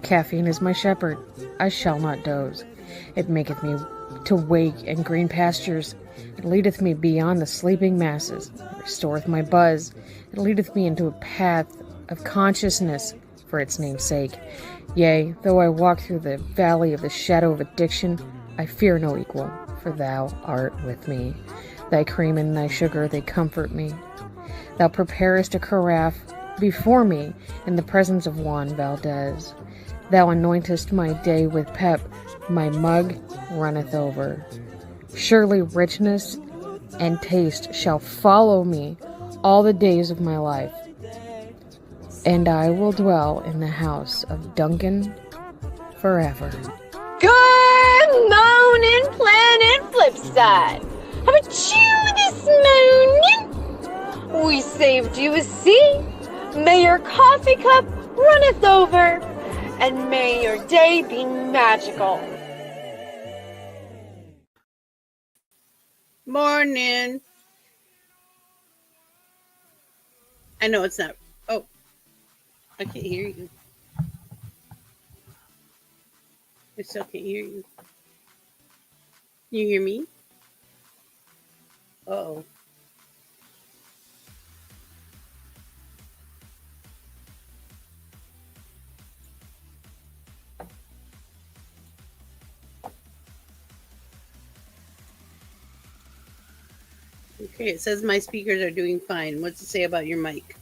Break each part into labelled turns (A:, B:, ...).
A: Caffeine is my shepherd, I shall not doze. It maketh me to wake in green pastures. It leadeth me beyond the sleeping masses. It restoreth my buzz. It leadeth me into a path of consciousness for its name's sake. Yea, though I walk through the valley of the shadow of addiction, I fear no equal, for thou art with me. Thy cream and thy sugar, they comfort me. Thou preparest a carafe before me in the presence of Juan Valdez. Thou anointest my day with pep, my mug runneth over. Surely richness and taste shall follow me all the days of my life, and I will dwell in the house of Duncan forever.
B: Good morning, Planet Flipside. How about you this morning? We saved you a seat. May your coffee cup runneth over, and may your day be magical.
C: Morning. I know it's not. Oh, I can't hear you. I still can't hear you. You hear me? Uh-oh. Okay, it says my speakers are doing fine. What's it say about your mic?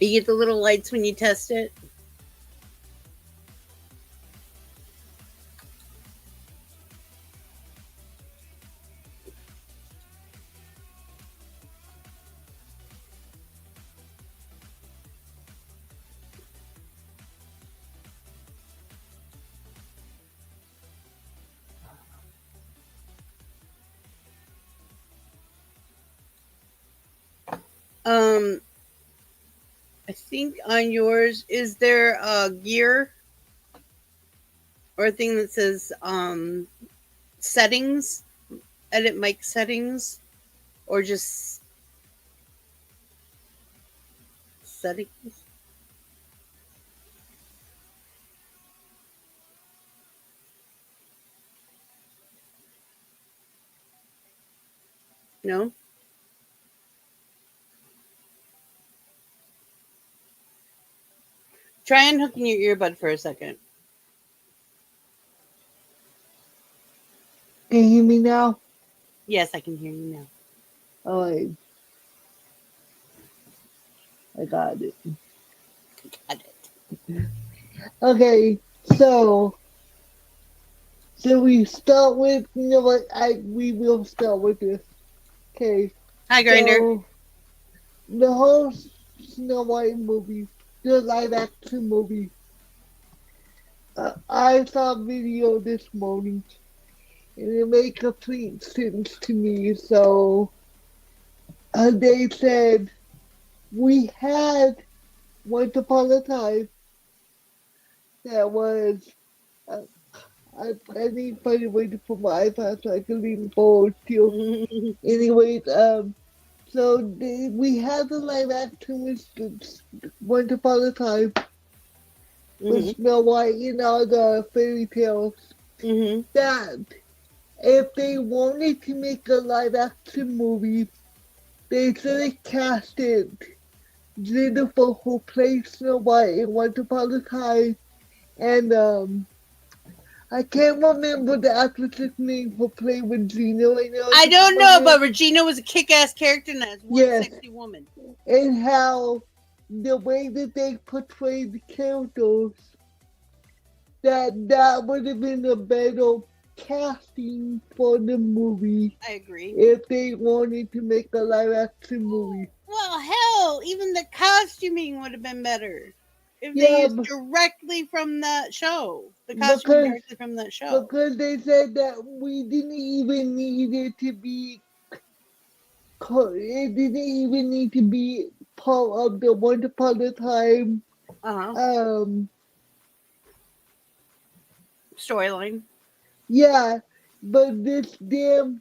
C: You get the little lights when you test it? I think on yours, is there a gear or a thing that says settings, edit mic settings, or just settings? No? Try unhooking your earbud for a second.
D: Can you hear me now?
C: Yes, I can hear you now.
D: Alright. I got it.
C: Got it.
D: Okay, so we start with, you know what, we will start with this. Okay.
C: Hi, Grinder.
D: So, the whole Snow White movie, the live action movie, I saw a video this morning, and it made complete sense to me. So, they said, we had once upon a time that was, I need to find a way to put my iPad so I can lean forward too. Anyways, so we had the live action with Once Upon a Time with Snow White and all the fairy tales. That if they wanted to make a live action movie, they should have casted Jennifer who plays Snow White in Once Upon a Time, and I can't remember the actress's name who played Regina right now.
C: I don't know, but Regina was a kick-ass character and that's one sexy woman.
D: And how the way that they portrayed the characters, that would have been a better casting for the movie.
C: I agree.
D: If they wanted to make a live action movie.
C: Well, hell, even the costuming would have been better. If they used directly from that show. The costume directly from that show.
D: Because they said that we didn't even need it to be, it didn't even need to be part of the Once Upon a Time
C: storyline.
D: Yeah, but this damn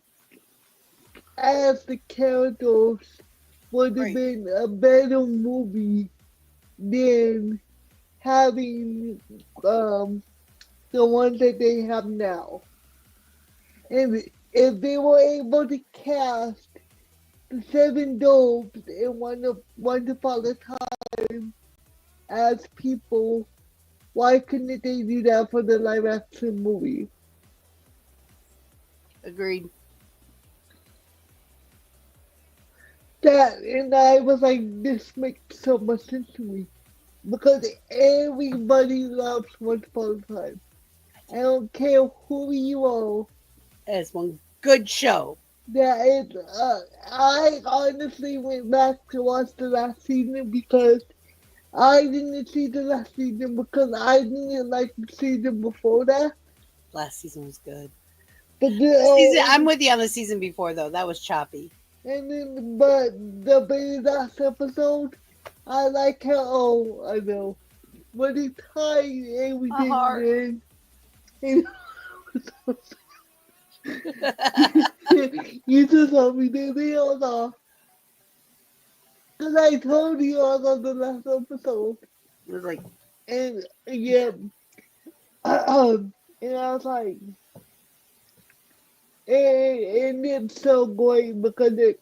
D: as the characters would have been a better movie than having the ones that they have now. And if they were able to cast the seven doves in Once Upon a Time as people, why couldn't they do that for the live action movie?
C: Agreed.
D: And I was like, this makes so much sense to me. Because everybody loves Once Upon a Time. I don't care who you are.
C: It's one good show.
D: That is, I honestly went back to watch the last season because I didn't see the last season because I didn't like the season before that.
C: Last season was good.
D: But
C: I'm with you on the season before though. That was choppy.
D: And then, but the very last episode, I like how I know, but he tied everything in. You just told me they all off. Because I told you all on the last episode.
C: It was like,
D: and yeah, and I was like, and it's so great because it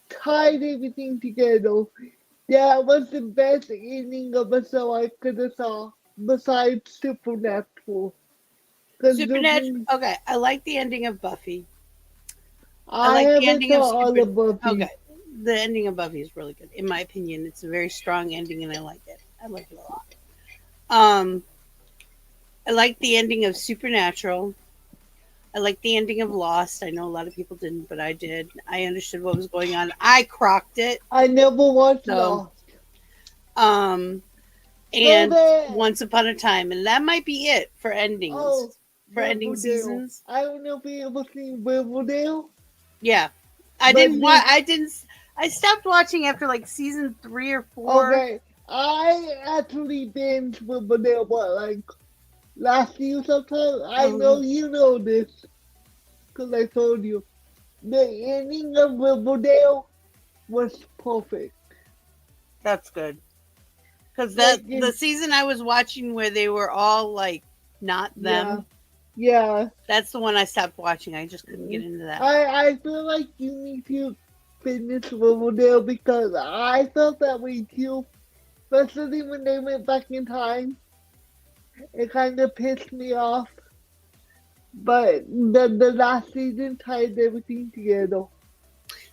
D: tied everything together. That was the best ending of a show I could have saw besides Supernatural.
C: Supernatural. Okay, I like the ending of Buffy.
D: I
C: like the
D: haven't
C: ending
D: saw
C: of
D: all of Buffy.
C: Okay, the ending of Buffy is really good, in my opinion. It's a very strong ending, and I like it. I like it a lot. I like the ending of Supernatural. I like the ending of Lost. I know a lot of people didn't, but I did. I understood what was going on. I crocked it.
D: I never watched Lost.
C: And Once Upon a Time, and that might be it for endings. For ending seasons.
D: I don't know if you ever seen Riverdale.
C: Yeah. I stopped watching after like season 3 or 4.
D: Okay. I actually binged Riverdale, like last year sometime. I know you know this because I told you. The ending of Riverdale was perfect.
C: That's good. Because the season I was watching where they were all like not them.
D: Yeah.
C: That's the one I stopped watching. I just couldn't get into that.
D: I feel like you need to finish Riverdale because I felt that way too. Especially when they went back in time. It kind of pissed me off. But the last season tied everything together.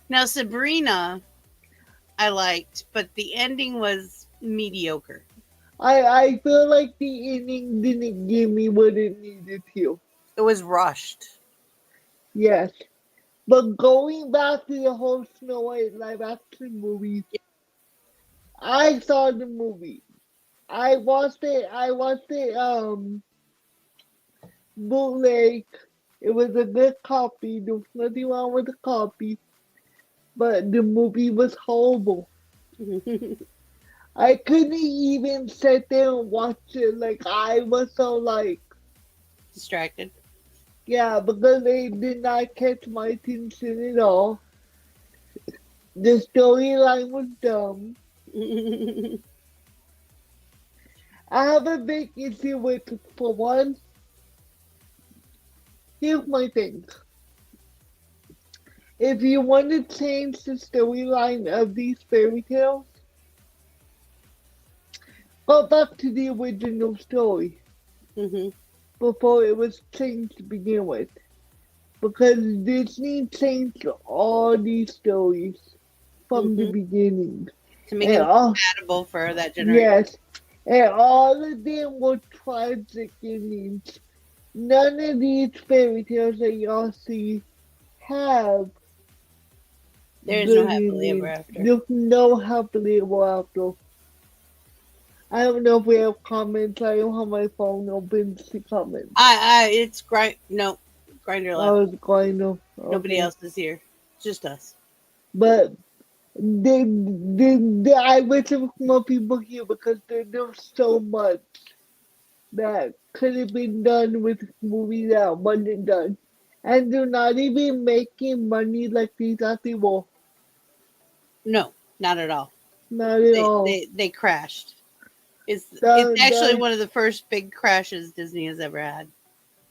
C: Now Sabrina, I liked, but the ending was mediocre.
D: I feel like the ending didn't give me what it needed to.
C: It was rushed.
D: Yes. But going back to the whole Snow White live action movie, I saw the movie. I watched it bootleg. It was a good copy. There was nothing wrong with the copy. But the movie was horrible. I couldn't even sit there and watch it. Like, I was so,
C: distracted.
D: Yeah, because they did not catch my attention at all. The storyline was dumb. I have a big issue with, for one, here's my thing. If you want to change the storyline of these fairy tales, go back to the original story before it was changed to begin with. Because Disney changed all these stories from the beginning.
C: To make them compatible for that generation.
D: Yes. And all of them were tragic endings. None of these fairy tales that y'all see have.
C: There's no happily ever after.
D: There's no happily ever after. I don't know if we have comments. I don't have my phone open to see comments.
C: It's no, Grinder left.
D: I was Grinder. Okay.
C: Nobody else is here. Just us.
D: But I wish there was more people here because there's so much that could have been done with movies that wasn't done. And they're not even making money like these as they were.
C: No, Not at all.
D: Not at all.
C: They crashed. It's
D: The-
C: actually
D: the-
C: one of the first big crashes Disney has ever had.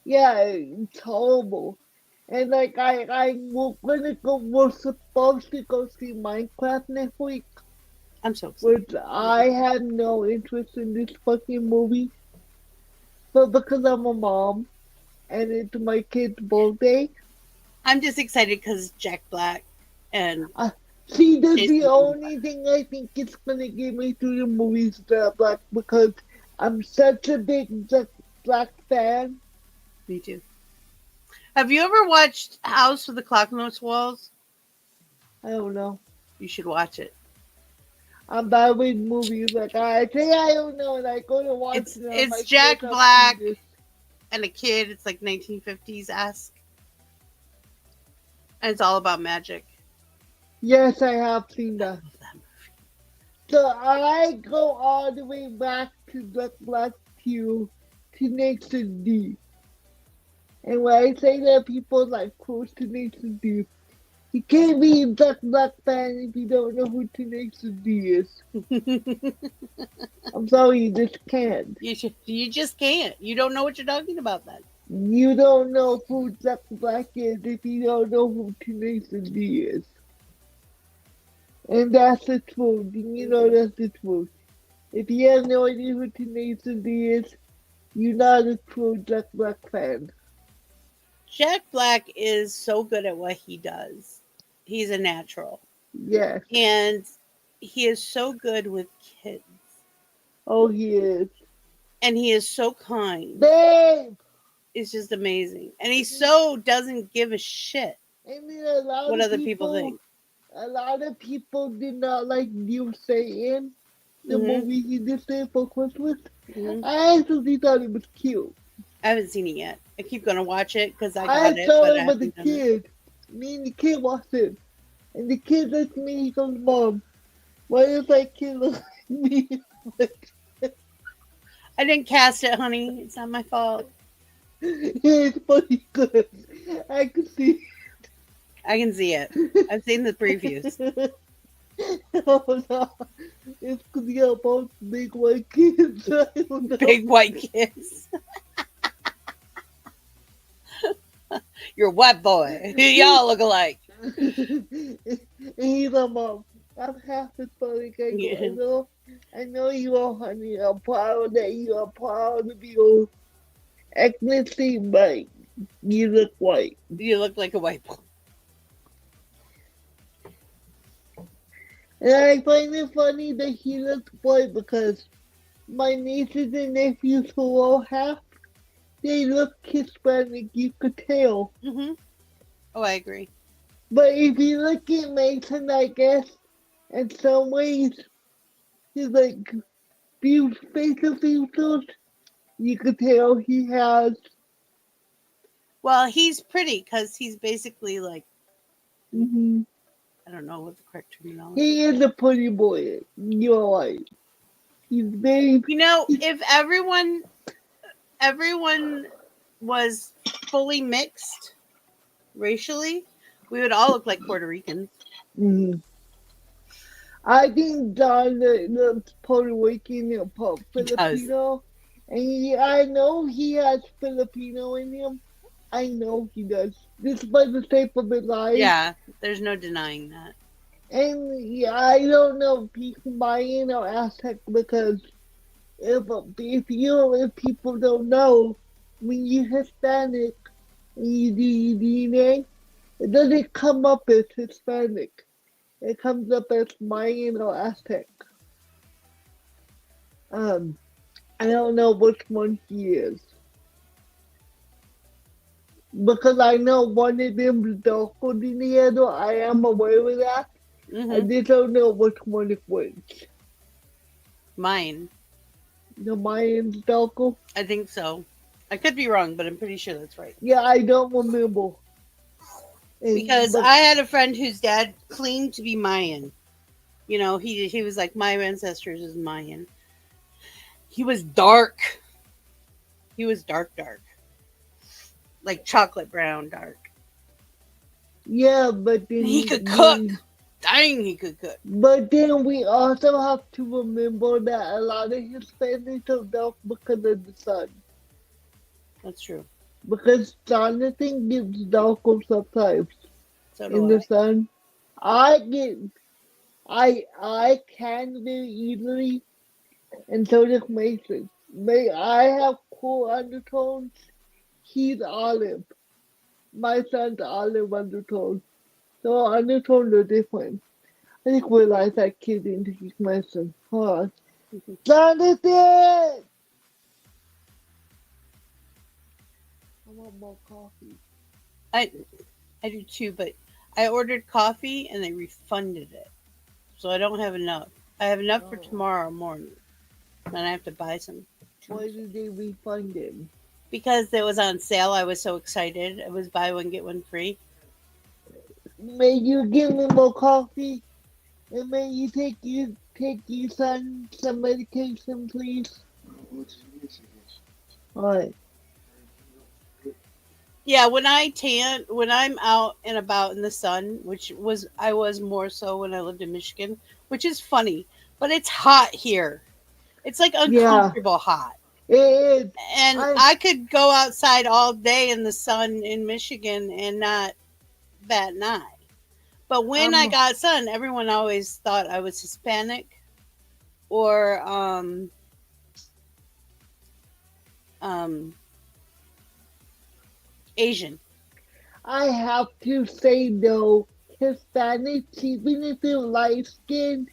D: Yeah, it's horrible. And like we're supposed to go see Minecraft next week,
C: I'm so excited.
D: which I had no interest in this fucking movie. But because I'm a mom and it's my kid's birthday,
C: I'm just excited because Jack Black and
D: see, that's
C: Jason
D: the only thing I think is gonna get me through the movies, Jack Black, because I'm such a big Jack Black fan.
C: me too. Have you ever watched House with the Clock on its Walls?
D: I don't know.
C: You should watch it.
D: I'm bad with movies. Like I say, I don't know, and I go to watch
C: It's
D: them.
C: it's
D: like,
C: Jack
D: "Yes, I've
C: Black
D: seen this."
C: and a kid. It's like 1950s-esque. And it's all about magic.
D: Yes, I have seen that. So I go all the way back to Jack Black to Tenacious D. And when I say that, people like quote Tenacious D. You can't be a Jack Black fan if you don't know who Tenacious D is. I'm sorry, you just can't.
C: You just can't. You don't know what you're talking about then.
D: You don't know who Jack Black is if you don't know who Tenacious D is. And that's the truth. You know that's the truth. If you have no idea who Tenacious D is, you're not a true Jack Black fan.
C: Jack Black is so good at what he does. He's a natural.
D: Yes.
C: And he is so good with kids.
D: Oh, he is.
C: And he is so kind.
D: Babe!
C: It's just amazing. And he so doesn't give a shit
D: I mean, a lot
C: what
D: of
C: other people think.
D: A lot of people did not like you saying the
C: Mhm.
D: movie he did say for Christmas.
C: Mhm.
D: I actually thought it was cute.
C: I haven't seen it yet. I keep going to watch it because I
D: I
C: got it.
D: saw
C: But I
D: it with the
C: haven't done it.
D: kid. Me and the kid watched it. And the kid looked at me, he goes, Mom, why does that kid look like me?
C: I didn't cast it, honey. It's not my fault.
D: It's funny because I could see.
C: I can see it. I've seen the previews.
D: Oh, no. It's because you're both big white kids. I don't know.
C: Big white kids. You're a white boy. Y'all look alike.
D: And he's like, Mom, I'm half as funny.
C: Yeah.
D: I know you are, honey. I'm proud that you are proud of your ethnicity, but you look white.
C: You look like a white boy.
D: And I find it funny that he looks white because my nieces and nephews who are half, they look Hispanic, you could tell.
C: Mm-hmm. Oh, I agree.
D: But if you look at Mason, I guess, in some ways, he's like few facial features. You could tell he has.
C: Well, he's pretty because he's basically like,
D: Mm-hmm.
C: I don't know what the correct terminology.
D: He is a pretty boy. You're right. He's very.
C: You know, if everyone was fully mixed racially, we would all look like Puerto Ricans.
D: Mm-hmm. I think John looks Puerto Rican and Filipino. And I know he has Filipino in him. I know he does. Despite the shape of his eyes.
C: Yeah, there's no denying that.
D: And yeah, I don't know if he's Mayan or Aztec because if people don't know, when you're Hispanic and you do your DNA, it doesn't come up as Hispanic. It comes up as Mayan or Aztec. I don't know which one he is. Because I know one of them is darker than the other. I am aware of that.
C: Mm-hmm.
D: I just don't know which one it was.
C: Mine.
D: The Mayan's darker?
C: I think so. I could be wrong, but I'm pretty sure that's right.
D: Yeah, I don't remember.
C: Because I had a friend whose dad claimed to be Mayan. You know, he was like, my ancestors is Mayan. He was dark. He was dark. Like chocolate brown dark.
D: Yeah, but then
C: He could cook. dang, he could cook.
D: But then we also have to remember that a lot of Hispanics are dark because of the sun.
C: That's true.
D: Because Jonathan gets darker sometimes
C: So
D: in
C: do
D: the
C: I.
D: sun. I can very easily, and so does Mason. I have cool undertones. He's olive. My son's olive undertone. So undertones are different. I just realized that kid didn't take medicine. Hold on. Jonathan! I want more coffee.
C: I do too, but I ordered coffee and they refunded it. So I don't have enough. I have enough for tomorrow morning. Then I have to buy some.
D: Why did they refund him?
C: Because it was on sale. I was so excited. It was buy one, get one free.
D: May you give me more coffee? And may you take your son some medication, please? Alright.
C: Yeah, when I'm out and about in the sun, I was more so when I lived in Michigan, which is funny, but it's hot here. It's like uncomfortable hot.
D: It is.
C: And I could go outside all day in the sun in Michigan and not bat an eye. But when I got sun, everyone always thought I was Hispanic or Asian.
D: I have to say though, Hispanics, even if they're light skinned,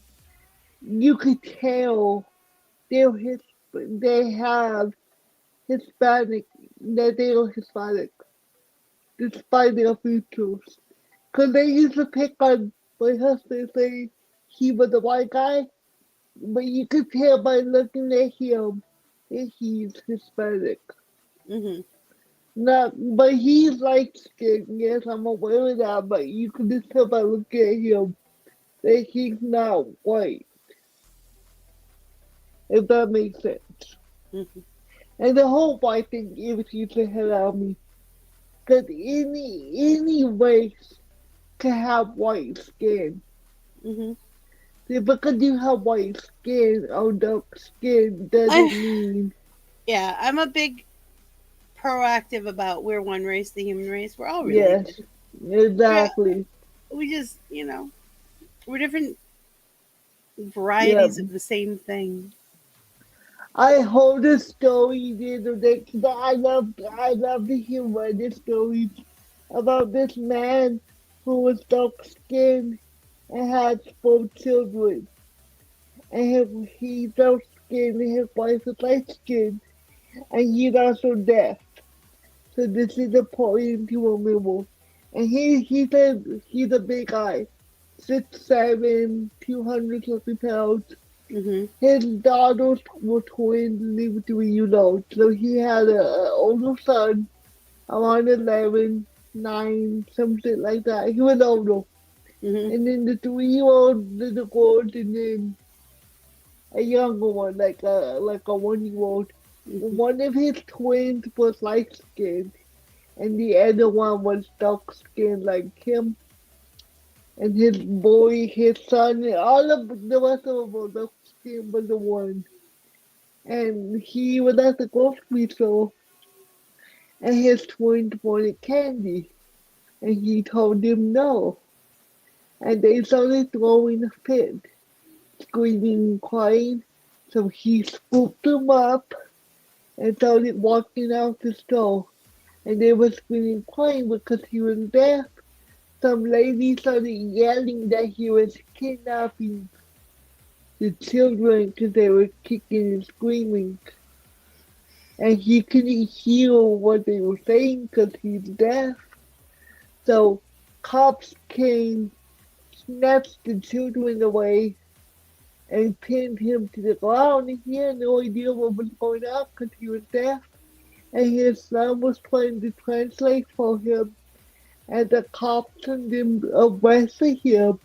D: you could tell they have Hispanic, that they are Hispanic, despite their features. Because they used to pick on my husband, say he was a white guy, but you could tell by looking at him that he's Hispanic.
C: Mm-hmm.
D: But he's light skinned, yes, I'm aware of that, but you can just tell by looking at him that he's not white. If that makes sense.
C: Mm-hmm.
D: And the whole white thing irritates the hell out of me. Because any race can have white skin.
C: Mm-hmm.
D: Because you have white skin or dark skin doesn't mean.
C: Yeah, I'm a big proactive about we're one race, the human race. We're all related.
D: Yes, exactly.
C: We just, we're different varieties of the same thing.
D: I heard a story the other day because I love to hear Reddit stories about this man who was dark skinned and had 4 children. And he's dark skinned and his wife is light skinned. And he's also deaf. So this is important to remember. And he said he's a big guy. 6'7", 200 something pounds.
C: Mm-hmm.
D: His daughters were twins, lived 3 years old. So he had an older son, around 11, 9, something like that. He was older.
C: Mm-hmm.
D: And then the 3-year-old little girl, and then a younger one, like a 1-year-old.
C: Mm-hmm.
D: One of his twins was light skinned, and the other one was dark skinned like him. And his son, all of the rest of them were dark skinned but the one. And he was at the grocery store, and his twins wanted candy. And he told them no. And they started throwing a fit, screaming and crying. So he scooped them up and started walking out the store. And they were screaming and crying because he was deaf. Some lady started yelling that he was kidnapping the children because they were kicking and screaming. And he couldn't hear what they were saying because he's deaf. So cops came, snatched the children away, and pinned him to the ground. And he had no idea what was going on because he was deaf. And his son was trying to translate for him. And the cops and them arrested him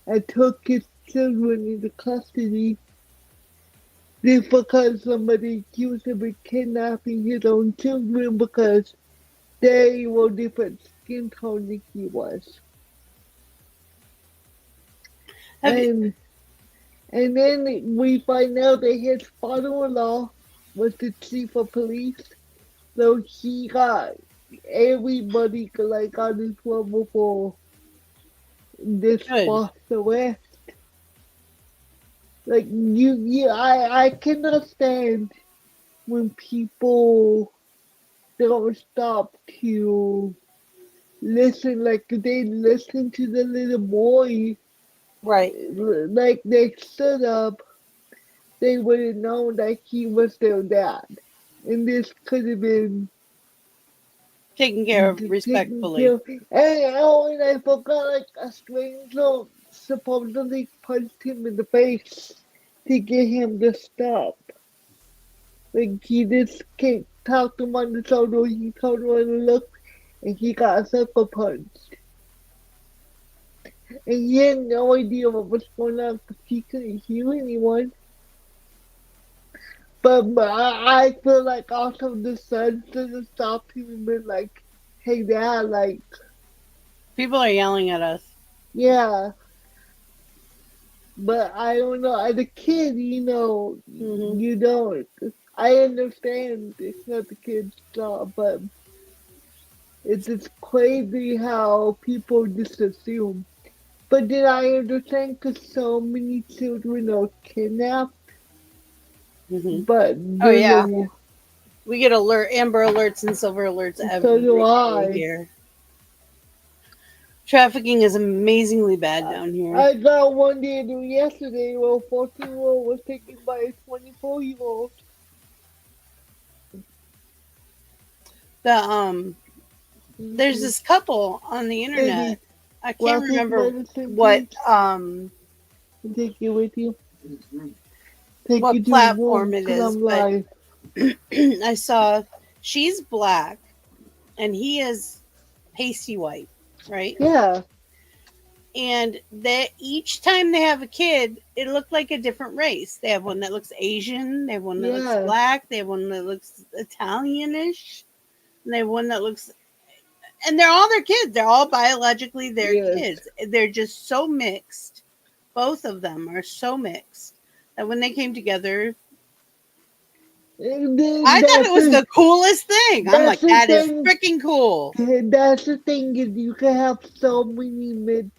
D: and took his children into custody just because somebody accused him of kidnapping his own children because they were different skin tone than he was. And then we find out that his father-in-law was the chief of police, so he got everybody like on his level for this
C: Good.
D: false arrest. Like I can understand when people don't stop to listen, like they listen to the little boy,
C: Right.
D: like they stood up, they would have known that he was their dad. And this could have been
C: Taken care of
D: taken
C: respectfully.
D: care of. And I forgot, like a stranger supposedly punched him in the face to get him to stop. Like he just can't talk him on the shoulder, he told him to look, and he got a sucker punch. And he had no idea what was going on because he couldn't hear anyone. But I feel like also the son should have stopped him and been like, hey dad, like,
C: People are yelling at us.
D: yeah. But I don't know, as a kid,
C: Mhm.
D: you don't. I understand it's not the kid's job, but it's just crazy how people just assume. But then I understand because so many children are kidnapped,
C: Mhm.
D: but
C: Oh yeah,
D: no,
C: we get Amber Alerts and Silver Alerts
D: so
C: every
D: do
C: day
D: I.
C: here. Trafficking is amazingly bad down here.
D: I got one day yesterday where a 14-year-old was taken by a 24-year-old.
C: There's this couple on the internet.
D: Baby,
C: I can't
D: grab his
C: remember
D: medicine,
C: what
D: please. Take it with you. Take
C: what
D: you to
C: platform it
D: 'cause
C: is,
D: I'm
C: but
D: live.
C: I saw she's black and he is pasty white, right?
D: Yeah,
C: And each time they have a kid, it looked like a different race. They have one that looks Asian, they have one that looks
D: yeah.
C: black, they have one that looks Italianish, and they have one that looks, and they're all their kids. They're all biologically their
D: Yes.
C: kids. They're just so mixed. Both of them are so mixed that when they came together, I thought it was the coolest thing. I'm like, that is freaking cool.
D: That's the thing, is you can have so many myths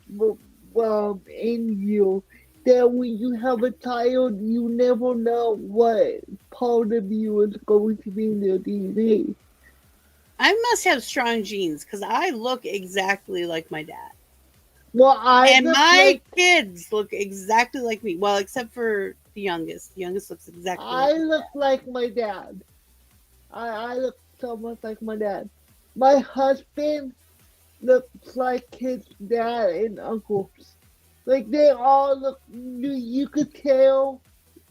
D: in you that when you have a child, you never know what part of you is going to be in their DNA.
C: I must have strong genes because I look exactly like my dad.
D: Well,
C: And my kids look exactly like me. Well, except for the youngest. The youngest looks exactly
D: I
C: like me.
D: look like my dad. I look so much like my dad. My husband looks like his dad and uncles. Like they all look. You could tell.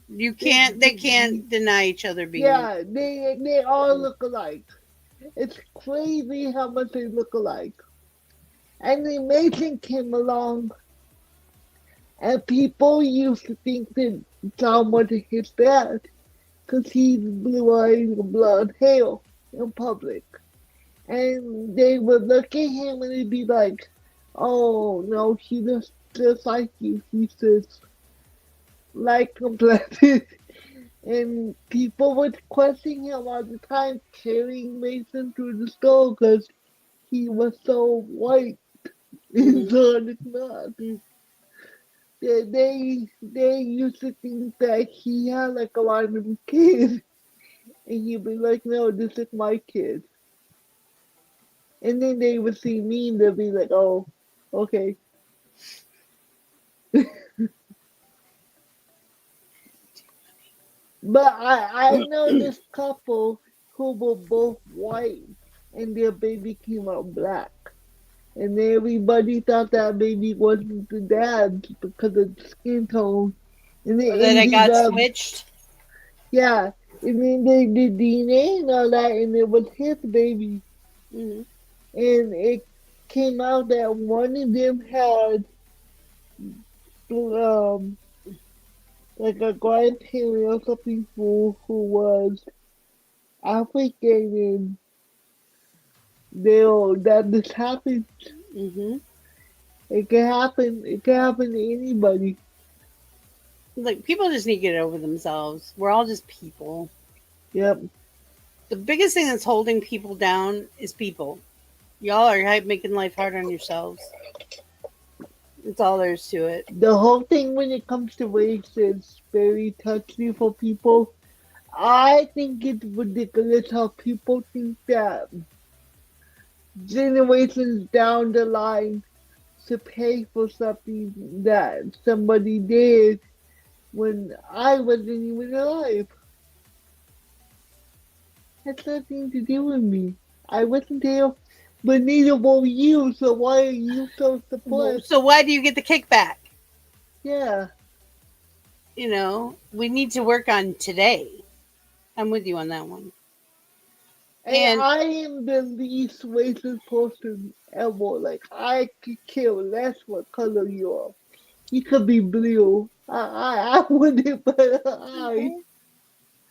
C: They can't deny each other being.
D: Yeah, they all look alike. It's crazy how much they look alike. And the Mason came along, and people used to think that John was his dad, because he's blue-eyed and blonde hair in public. And they would look at him and they'd be like, oh, no, he looks just like you. He's just like complexion. And people would question him all the time, carrying Mason through the store because he was so white. It's on his mouth. They used to think that he had like a lot of kids. And he'd be like, no, this is my kid. And then they would see me and they'd be like, oh, okay. But I know this couple who were both white and their baby came out black. And everybody thought that baby wasn't the dad's because of the skin tone. And
C: then it got switched?
D: Yeah. And then they did DNA and all that, and it was his baby.
C: Mm-hmm.
D: And it came out that one of them had like a grandparent or something who was African, and that this happened.
C: Mm-hmm.
D: It can happen. It can happen to anybody.
C: Like, people just need to get over themselves. We're all just people.
D: Yep.
C: The biggest thing that's holding people down is people. Y'all are making life hard on yourselves. That's all there is to it.
D: The whole thing when it comes to race is very touchy for people. I think it's ridiculous how people think that generations down the line to pay for something that somebody did when I wasn't even alive. Has nothing to do with me. I wasn't there, but neither were you, so why are you so surprised?
C: So why do you get the kickback?
D: Yeah.
C: You know, we need to work on today. I'm with you on that one.
D: And I am the least racist person ever. Like, I could care less what color you are. You could be blue. I wouldn't, but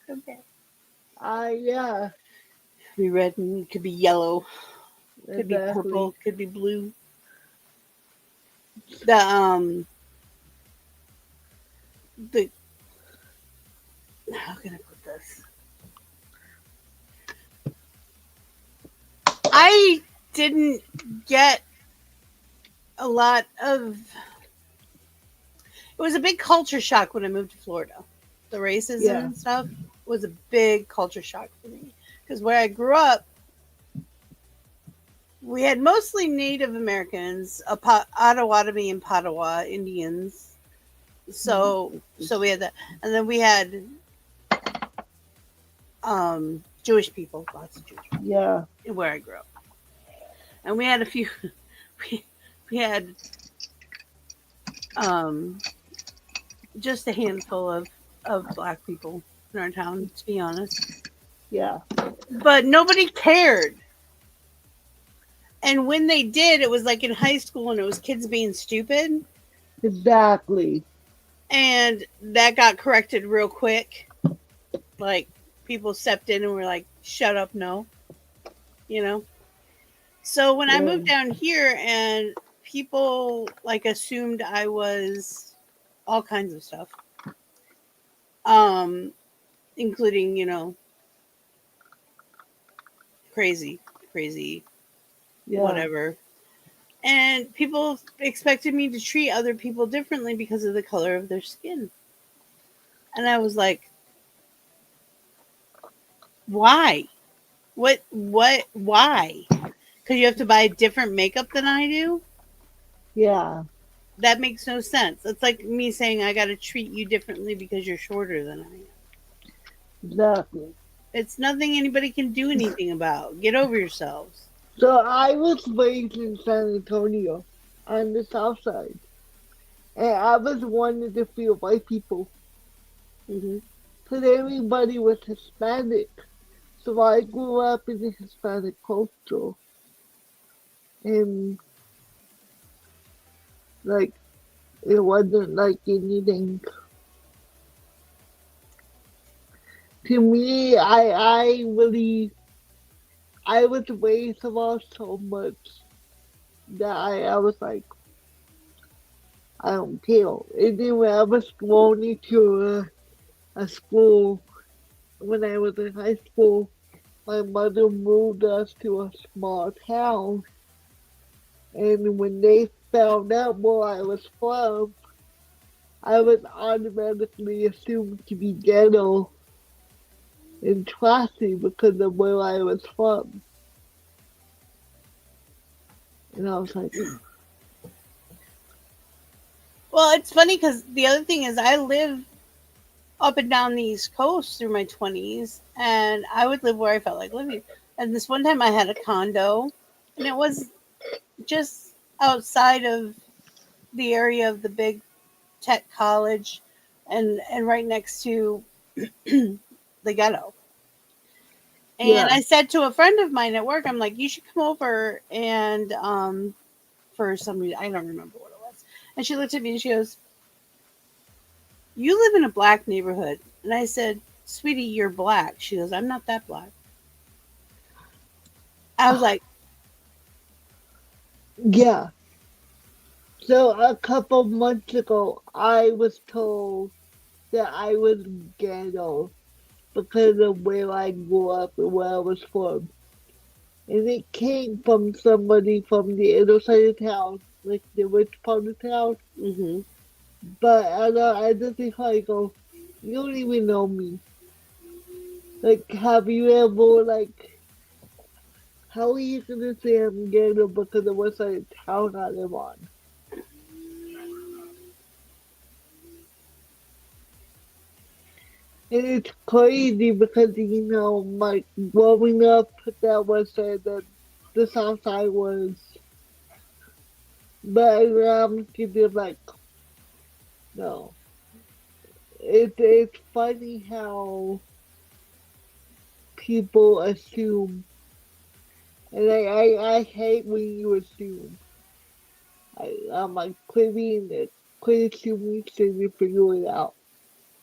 C: Okay.
D: Yeah.
C: Could be red and could be yellow. Could be
D: Exactly.
C: purple. Could be blue. The how can I put this? I didn't get a lot of. It was a big culture shock when I moved to Florida. The racism and stuff was a big culture shock for me because where I grew up, we had mostly Native Americans, Ottawatomie and Padawa Indians. So we had that, and then we had Jewish people, lots of Jewish people.
D: Yeah.
C: Where I grew up, and we had a few. We had just a handful of black people in our town, to be honest.
D: Yeah.
C: But nobody cared. And when they did, it was like in high school and it was kids being stupid.
D: Exactly.
C: And that got corrected real quick. Like, people stepped in and were like, shut up, no. You know? So when I moved down here and people like assumed I was all kinds of stuff. Including, you know, crazy, whatever. And people expected me to treat other people differently because of the color of their skin. And I was like, why? Why? Because you have to buy different makeup than I do?
D: Yeah.
C: That makes no sense. It's like me saying I got to treat you differently because you're shorter than I am.
D: Exactly.
C: It's nothing anybody can do anything about. Get over yourselves.
D: So I was raised in San Antonio on the south side. And I was one of the few white people. Because everybody was Hispanic. So I grew up in the Hispanic culture. And, like, it wasn't like anything. To me, I was raised around so much that I was like, I don't care. And then when I was thrown into a school, when I was in high school, my mother moved us to a small town. And when they found out where I was from, I was automatically assumed to be ghetto and trashy because of where I was from. And I was like,
C: well, it's funny because the other thing is I live up and down the East Coast through my 20s, and I would live where I felt like living. And this one time I had a condo, and it was just outside of the area of the big tech college and right next to the ghetto. And I said to a friend of mine at work, I'm like, you should come over and for some reason, I don't remember what it was. And she looked at me and she goes, you live in a black neighborhood. And I said, sweetie, you're black. She goes, I'm not that black. I was like,
D: yeah. So a couple months ago, I was told that I was ghetto because of where I grew up and where I was from. And it came from somebody from the other side of town, like the rich part of town.
C: Mm-hmm.
D: But I just think I go, you don't even know me. Like, have you ever, like, how are you gonna say I'm ghetto because of what side of town I live on? And it's crazy because, my growing up, that was said that the South Side was, but I'm thinking like, no. It's funny how people assume, and I hate when you assume. I'm like, quit assuming so you figure it out.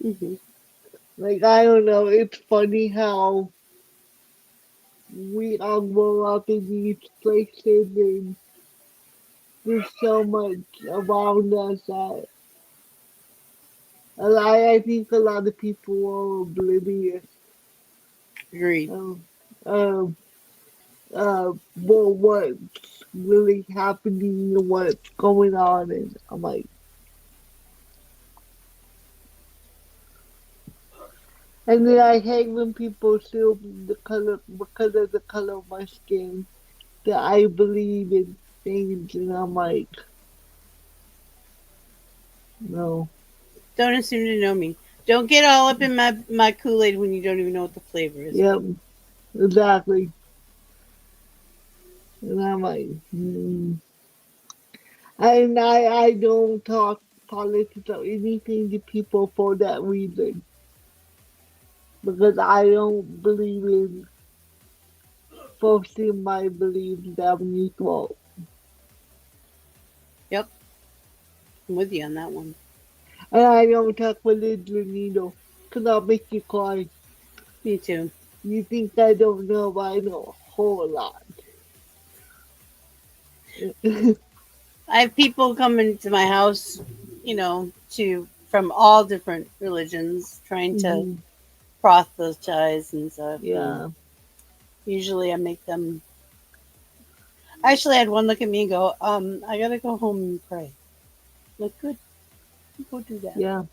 C: Mm-hmm.
D: Like, I don't know, it's funny how we all grow up in these places and there's so much around us that I think a lot of people are oblivious.
C: Agreed.
D: Um, um, what's really happening and what's going on, and I'm like, and then I hate when people assume the color because of the color of my skin that I believe in things, and I'm like, no,
C: Don't assume to know me. Don't get all up in my Kool-Aid when you don't even know what the flavor is.
D: yep, exactly, and I'm like, and I don't talk politics or anything to people for that reason because I don't believe in forcing my beliefs down your throat.
C: Yep, I'm with you on that one.
D: And I don't talk religion either, because I'll make you cry.
C: Me too.
D: You think I don't know, but I know a whole lot.
C: I have people coming to my house, to from all different religions, trying to
D: Mhm.
C: proselytize and stuff. And
D: Yeah.
C: usually, I make them. I actually had one look at me and go, I gotta go home and pray." Like, good, go do that.
D: Yeah.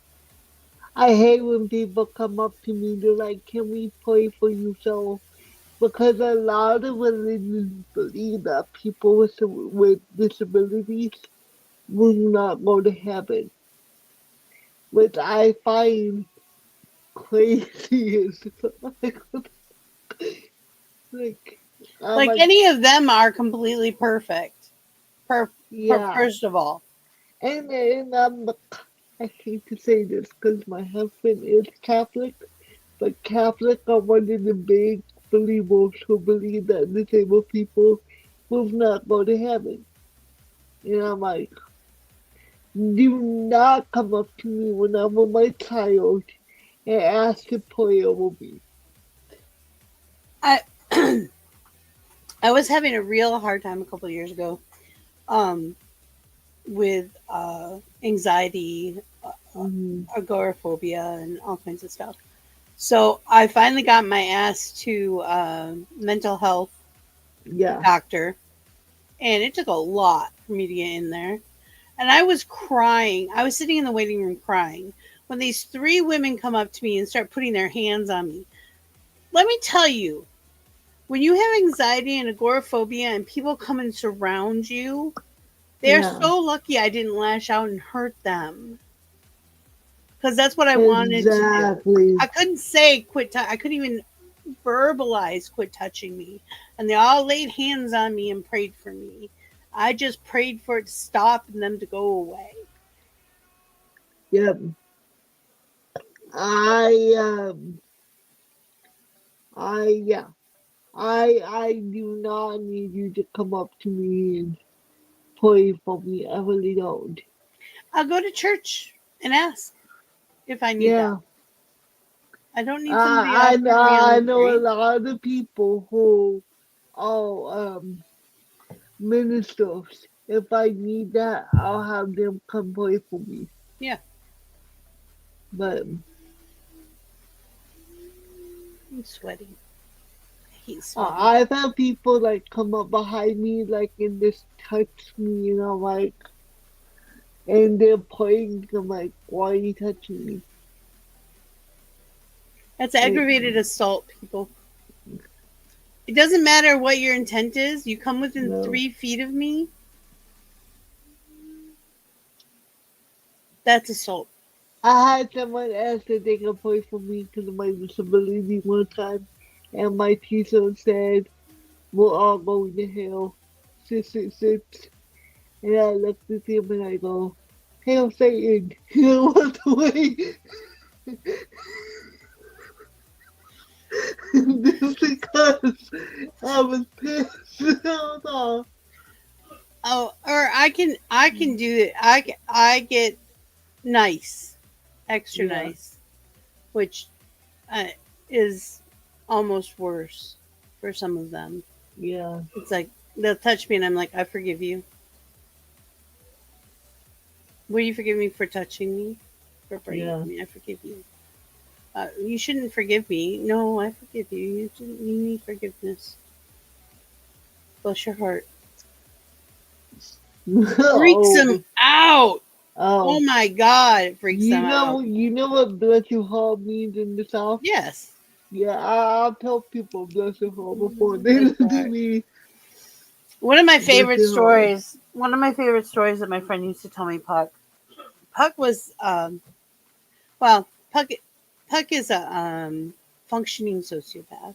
D: I hate when people come up to me, they're like, can we pray for you? So, because a lot of religions believe that people with disabilities will not go to heaven, which I find crazy as like, like, I'm
C: Like
D: like,
C: any of them are completely perfect.
D: yeah.
C: First of all,
D: And I hate to say this because my husband is Catholic, but Catholic are one of the big believers who believe that disabled people will not go to heaven. And I'm like, do not come up to me when I'm with my child and ask to pray over me.
C: I I was having a real hard time a couple of years ago, um, with anxiety,
D: Hmm.
C: agoraphobia, and all kinds of stuff. So I finally got my ass to mental health
D: Yeah,
C: doctor, and it took a lot for me to get in there. And I was crying. I was sitting in the waiting room crying when these three women come up to me and start putting their hands on me. Let me tell you, when you have anxiety and agoraphobia and people come and surround you, they're
D: yeah,
C: so lucky I didn't lash out and hurt them, because that's what I wanted to do.
D: exactly.
C: I couldn't say quit. I couldn't even verbalize quit touching me, and they all laid hands on me and prayed for me. I just prayed for it to stop and them to go away.
D: Yep. I yeah. I do not need you to come up to me and pray for me. I really don't.
C: I'll go to church and ask if I need that.
D: Yeah.
C: I don't need somebody else to bring me on
D: I
C: the
D: know a
C: street.
D: lot of people who are ministers if I need that, I'll have them come play for me.
C: Yeah.
D: But
C: I'm sweating. He's sweating.
D: I've had people like come up behind me, like, and just touch me, you know, like, and they're playing. I'm like, why are you touching me?
C: That's aggravated assault, people. It doesn't matter what your intent is. You come within
D: No.
C: 3 feet of me. That's assault.
D: I had someone ask if they could play for me because of my disability one time, and my teacher said, we're all going to hell. 666. And I looked at him and I go, Hail Satan. And I walked away. Just because I was pissed off.
C: Oh, or I can do it. I get nice, extra
D: Yeah.
C: nice, which is almost worse for some of them.
D: Yeah.
C: It's like they'll touch me and I'm like, I forgive you. Will you forgive me for touching me? For breaking me? I forgive you. You shouldn't forgive me. No, I forgive you. You need forgiveness. Bless your heart. Freaks them out. Oh my God, it freaks them out.
D: You know what bless your heart means in the South?
C: Yes.
D: Yeah, I'll tell people bless your heart before they listen to me.
C: One of my favorite stories that my friend used to tell me, Puck was, Puck is a functioning sociopath.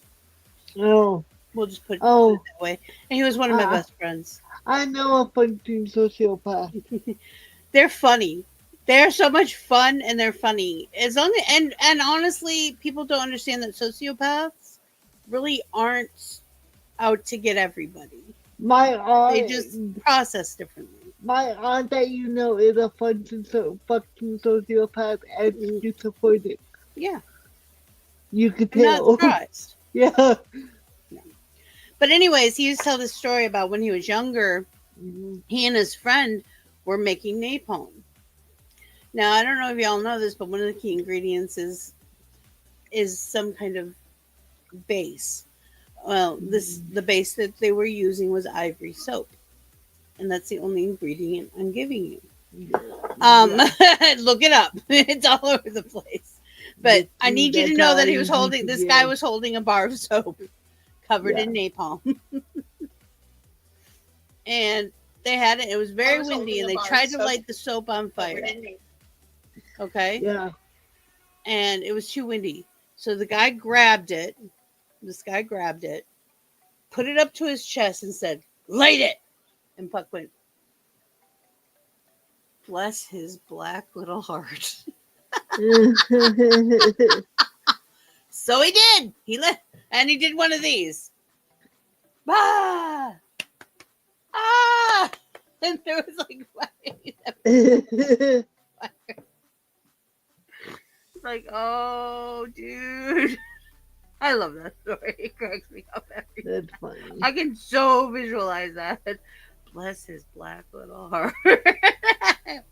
D: Oh.
C: We'll just put it that way. And he was one of my best friends.
D: I know a functioning sociopath.
C: They're funny. They're so much fun, and they're funny. As long as, and honestly, people don't understand that sociopaths really aren't out to get everybody.
D: My aunt,
C: they just process differently.
D: My aunt that you know is a functioning sociopath and schizophrenic.
C: Yeah.
D: You could
C: I'm
D: tell.
C: not surprised.
D: Yeah.
C: No. But anyways, he used to tell this story about when he was younger, he and his friend were making napalm. Now, I don't know if y'all know this, but one of the key ingredients is some kind of base. Well, the base that they were using was ivory soap. And that's the only ingredient I'm giving you. Look it up. It's all over the place. But I need you to know that this guy was holding a bar of soap covered in napalm. And they had it. It was very windy, and they tried to light the soap on fire. Okay?
D: Yeah.
C: And it was too windy. So the guy grabbed it. This guy grabbed it, put it up to his chest, and said, "Light it." And Puck went, bless his black little heart. So he did. He lit, and he did one of these. Ah! Ah! And there was like fire. Like, oh, dude. I love that story. It cracks me up every time.
D: That's funny.
C: I can so visualize that. Bless his black little heart.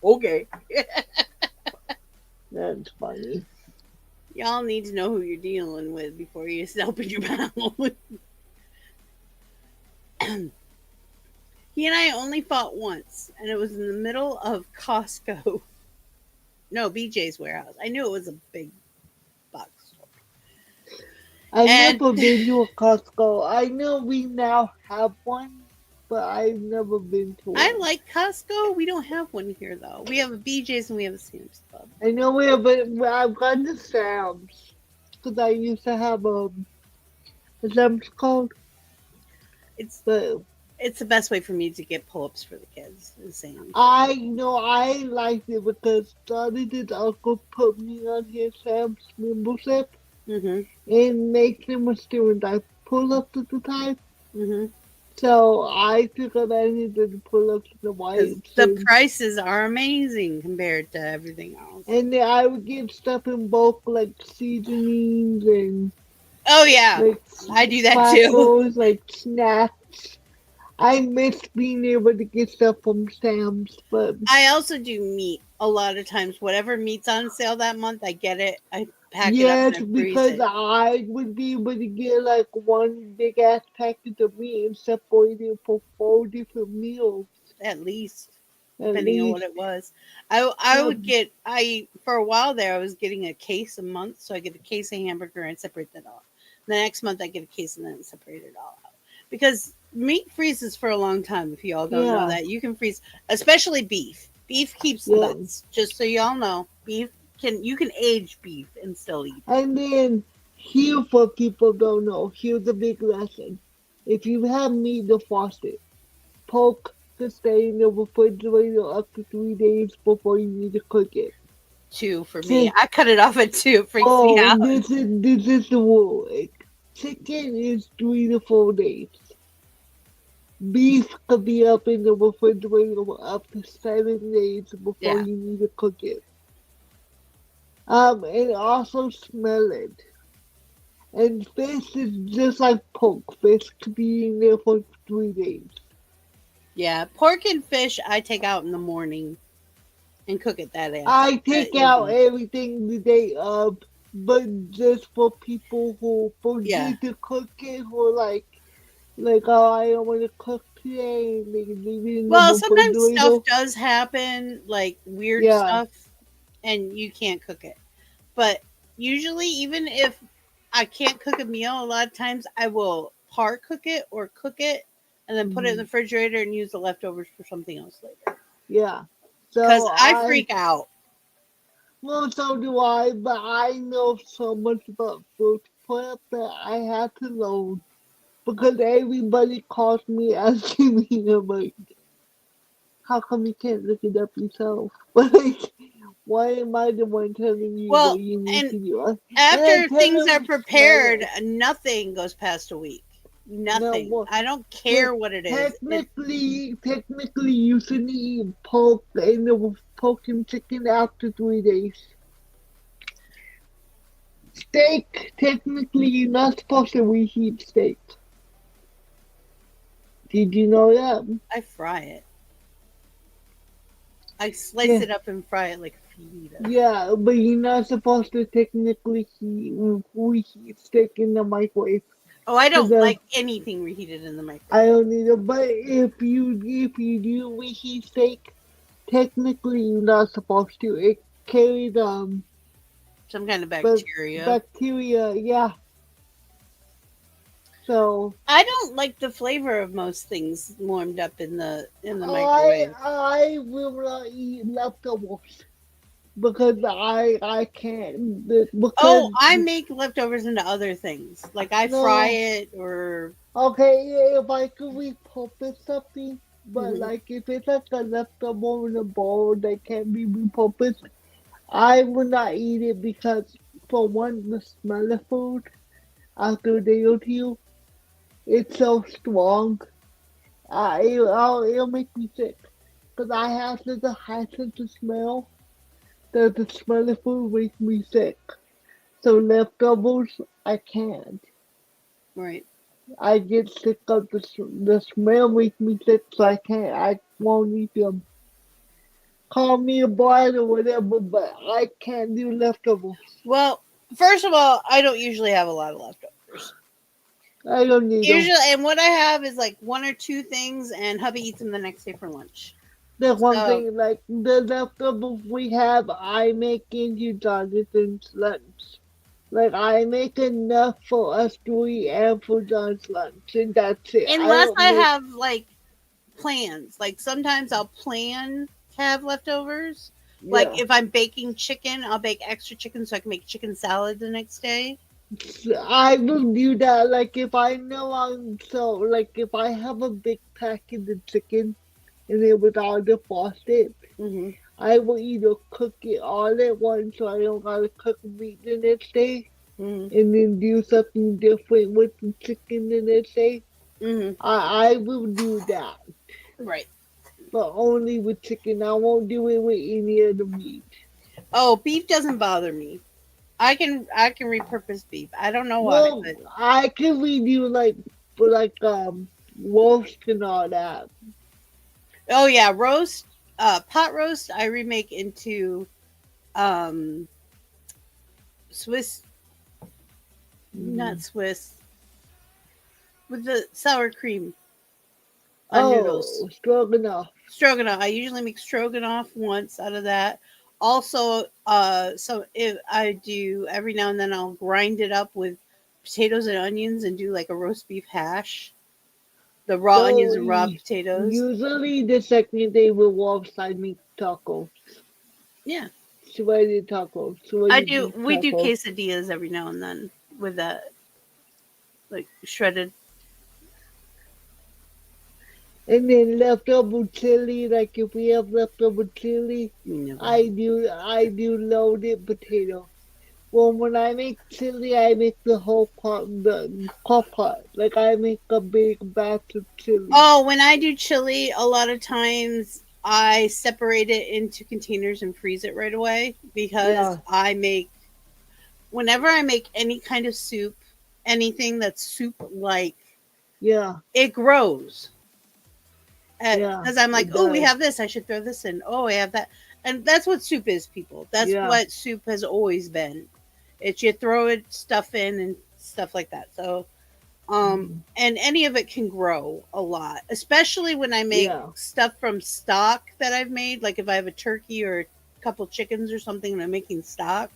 C: Okay.
D: That's funny.
C: Y'all need to know who you're dealing with before you open your mouth. He and I only fought once, and it was in the middle of Costco. No, BJ's warehouse. I knew it was a big box store.
D: I've never been to a Costco. I know we now have one, but I've never been to one.
C: I like Costco. We don't have one here, though. We have a BJ's and we have a Sam's Club.
D: I know we have, but I've gone to Sam's because I used to have a Sam's called.
C: It's the best way for me to get pull-ups for the kids. Sam's.
D: I know I liked it because his uncle put me on his Sam's membership.
C: Mm-hmm.
D: And make them a student. I pull up to the time.
C: Mm-hmm.
D: So I took advantage of the pull up to the white.
C: The prices are amazing compared to everything else.
D: And then I would get stuff in bulk like seasonings and
C: oh yeah,
D: like
C: I do that too.
D: Like snacks. I miss being able to get stuff from Sam's, but
C: I also do meat a lot of times. Whatever meat's on sale that month, I get it. I pack it up and
D: yes,
C: I freeze
D: because
C: it.
D: I would be able to get like one big ass package of meat and separate it for 4 different meals
C: At least,
D: at
C: depending on what
D: least.
C: it was. I
D: Yeah,
C: would get for a while there I was getting a case a month, so I get a case of hamburger and separate that off. The next month I get a case and then separate it all out. Because meat freezes for a long time, if you all don't know
D: yeah,
C: that. You can freeze, especially beef. Beef keeps the
D: yeah.
C: best. Just so y'all know. You can age beef and still eat it.
D: And then here for people don't know, here's a big lesson. If you have meat defrosted, pork can stay in the refrigerator up to 3 days before you need to cook it.
C: Two for me.
D: Chick-
C: I cut it off at 2. It freaks me
D: oh,
C: out.
D: this is the rule. Like, chicken is 3 to 4 days. Beef could be up in the refrigerator for up to 7 days before
C: Yeah.
D: you need to cook it. And also smell it. And fish is just like pork. Fish could be in there for 3 days.
C: Yeah. Pork and fish I take out in the morning and cook it that
D: I take out
C: evening.
D: everything the day of, but just for people who
C: Yeah.
D: forget to cook it, who like, oh, I don't want to cook today, and they leave it in the
C: Well, sometimes stuff
D: refrigerator.
C: does happen, like weird
D: Yeah.
C: stuff, and you can't cook it. But usually, even if I can't cook a meal, a lot of times I will par cook it or cook it and then put it in the
D: Mhm.
C: refrigerator and use the leftovers for something else later.
D: Yeah.
C: Because
D: So
C: I freak out.
D: well, so do I, but I know so much about food prep that I had to learn because everybody calls me asking me, I'm like, how come you can't look it up yourself? Like, why am I the one telling you what
C: Well,
D: you need
C: and
D: to do? And I
C: after
D: tell
C: things are
D: them, smell
C: prepared,
D: it.
C: nothing goes past a week.
D: No,
C: Nothing.
D: well,
C: I don't
D: te-
C: care what it is.
D: technically, you should eat pork and chicken after 3 days. Steak, technically, you're not supposed to reheat steak. Did you know that?
C: I fry it. I slice
D: Yeah,
C: it up and fry it like a fajita.
D: yeah, but you're not supposed to technically reheat steak in the microwave.
C: Oh, I
D: Cause
C: don't like anything reheated in the
D: I
C: microwave.
D: don't need it. But if you do reheat steak, technically you're not supposed to. It carries
C: Some kind of
D: but
C: bacteria.
D: bacteria. Yeah. So
C: I don't like the flavor of most things warmed up in the
D: I
C: microwave.
D: I will not eat leftovers because I can't because
C: Oh, I make leftovers into other things. Like I fry
D: no.
C: it or
D: Okay, if I could repurpose something, but
C: mhm.
D: like if it's like a leftover in a bowl that can't be repurposed, I would not eat it because for one, the smell of food after a day or two, it's so strong. It'll make me sick. Because I have such a high sense of smell that the smell of food makes me sick. So leftovers, I can't.
C: Right.
D: I get sick of the smell makes me sick, so I won't eat them. Call me a bride or whatever, but I can't do leftovers.
C: Well, first of all, I don't usually have a lot of leftovers.
D: I don't need them.
C: Usually, and what I have is like one or two things, and hubby eats them the next day for lunch.
D: That's one
C: So,
D: thing, like the leftovers we have, I make into Jonathan's lunch. Like I make enough for us to eat and for John's lunch, and that's it. I
C: unless
D: don't
C: I
D: make.
C: have like plans, like sometimes I'll plan to have leftovers. Like
D: Yeah,
C: if I'm baking chicken, I'll bake extra chicken so I can make chicken salad the next day.
D: I will do that. Like if I know like if I have a big packet of chicken and it was all defrosted,
C: Hmm.
D: I will either cook it all at once so I don't gotta cook meat the next day
C: Hmm.
D: and then do something different with the chicken the next day.
C: Hmm.
D: I will do that.
C: Right.
D: But only with chicken. I won't do it with any other meat.
C: Oh, beef doesn't bother me. I can repurpose beef. I don't know why,
D: Well,
C: but
D: I can redo like roast and all that.
C: Oh yeah, roast, pot roast. I remake into um Swiss, not Swiss, with the sour cream on noodles.
D: Oh, stroganoff.
C: Stroganoff. I usually make stroganoff once out of that. Also, so if I do every now and then, I'll grind it up with potatoes and onions and do like a roast beef hash. The raw onions and raw potatoes.
D: Usually the second day we'll walk side make tacos.
C: Yeah,
D: Shredded tacos.
C: I
D: Shredded
C: do.
D: beef
C: We do
D: tacos.
C: quesadillas every now and then with that, like shredded.
D: And then leftover chili, like if we have leftover chili,
C: Never.
D: I do loaded potato. Well, when I make chili, I make the whole pot, the pot. Like I make a big batch of chili.
C: Oh, when I do chili, a lot of times I separate it into containers and freeze it right away because whenever I make any kind of soup, anything that's soup like,
D: Yeah.
C: it grows.
D: Yeah,
C: Because I'm like,
D: it
C: oh, we
D: does.
C: have this, I should throw this in. Oh, I have that. And that's what soup is, people. That's
D: Yeah.
C: what soup has always been. It's you throw it stuff in and stuff like that. So and any of it can grow a lot, especially when I make stuff from stock that I've made. Like if I have a turkey or a couple chickens or something and I'm making stock,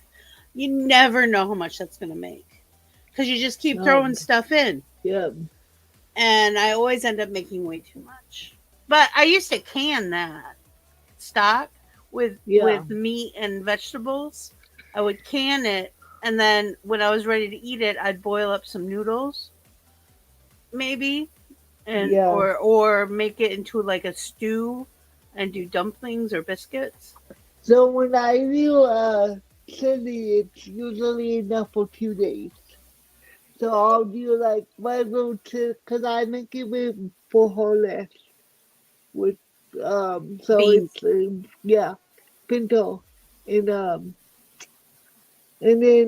C: you never know how much that's going to make because you just keep throwing stuff in.
D: Yeah.
C: And I always end up making way too much. But I used to can that stock with meat and vegetables. I would can it, and then when I was ready to eat it, I'd boil up some noodles, maybe, and or make it into like a stew and do dumplings or biscuits.
D: So when I do chili, it's usually enough for 2 days. So I'll do like regular chili, because I make it with frijoles. With so
C: Beans.
D: It's pinto, and then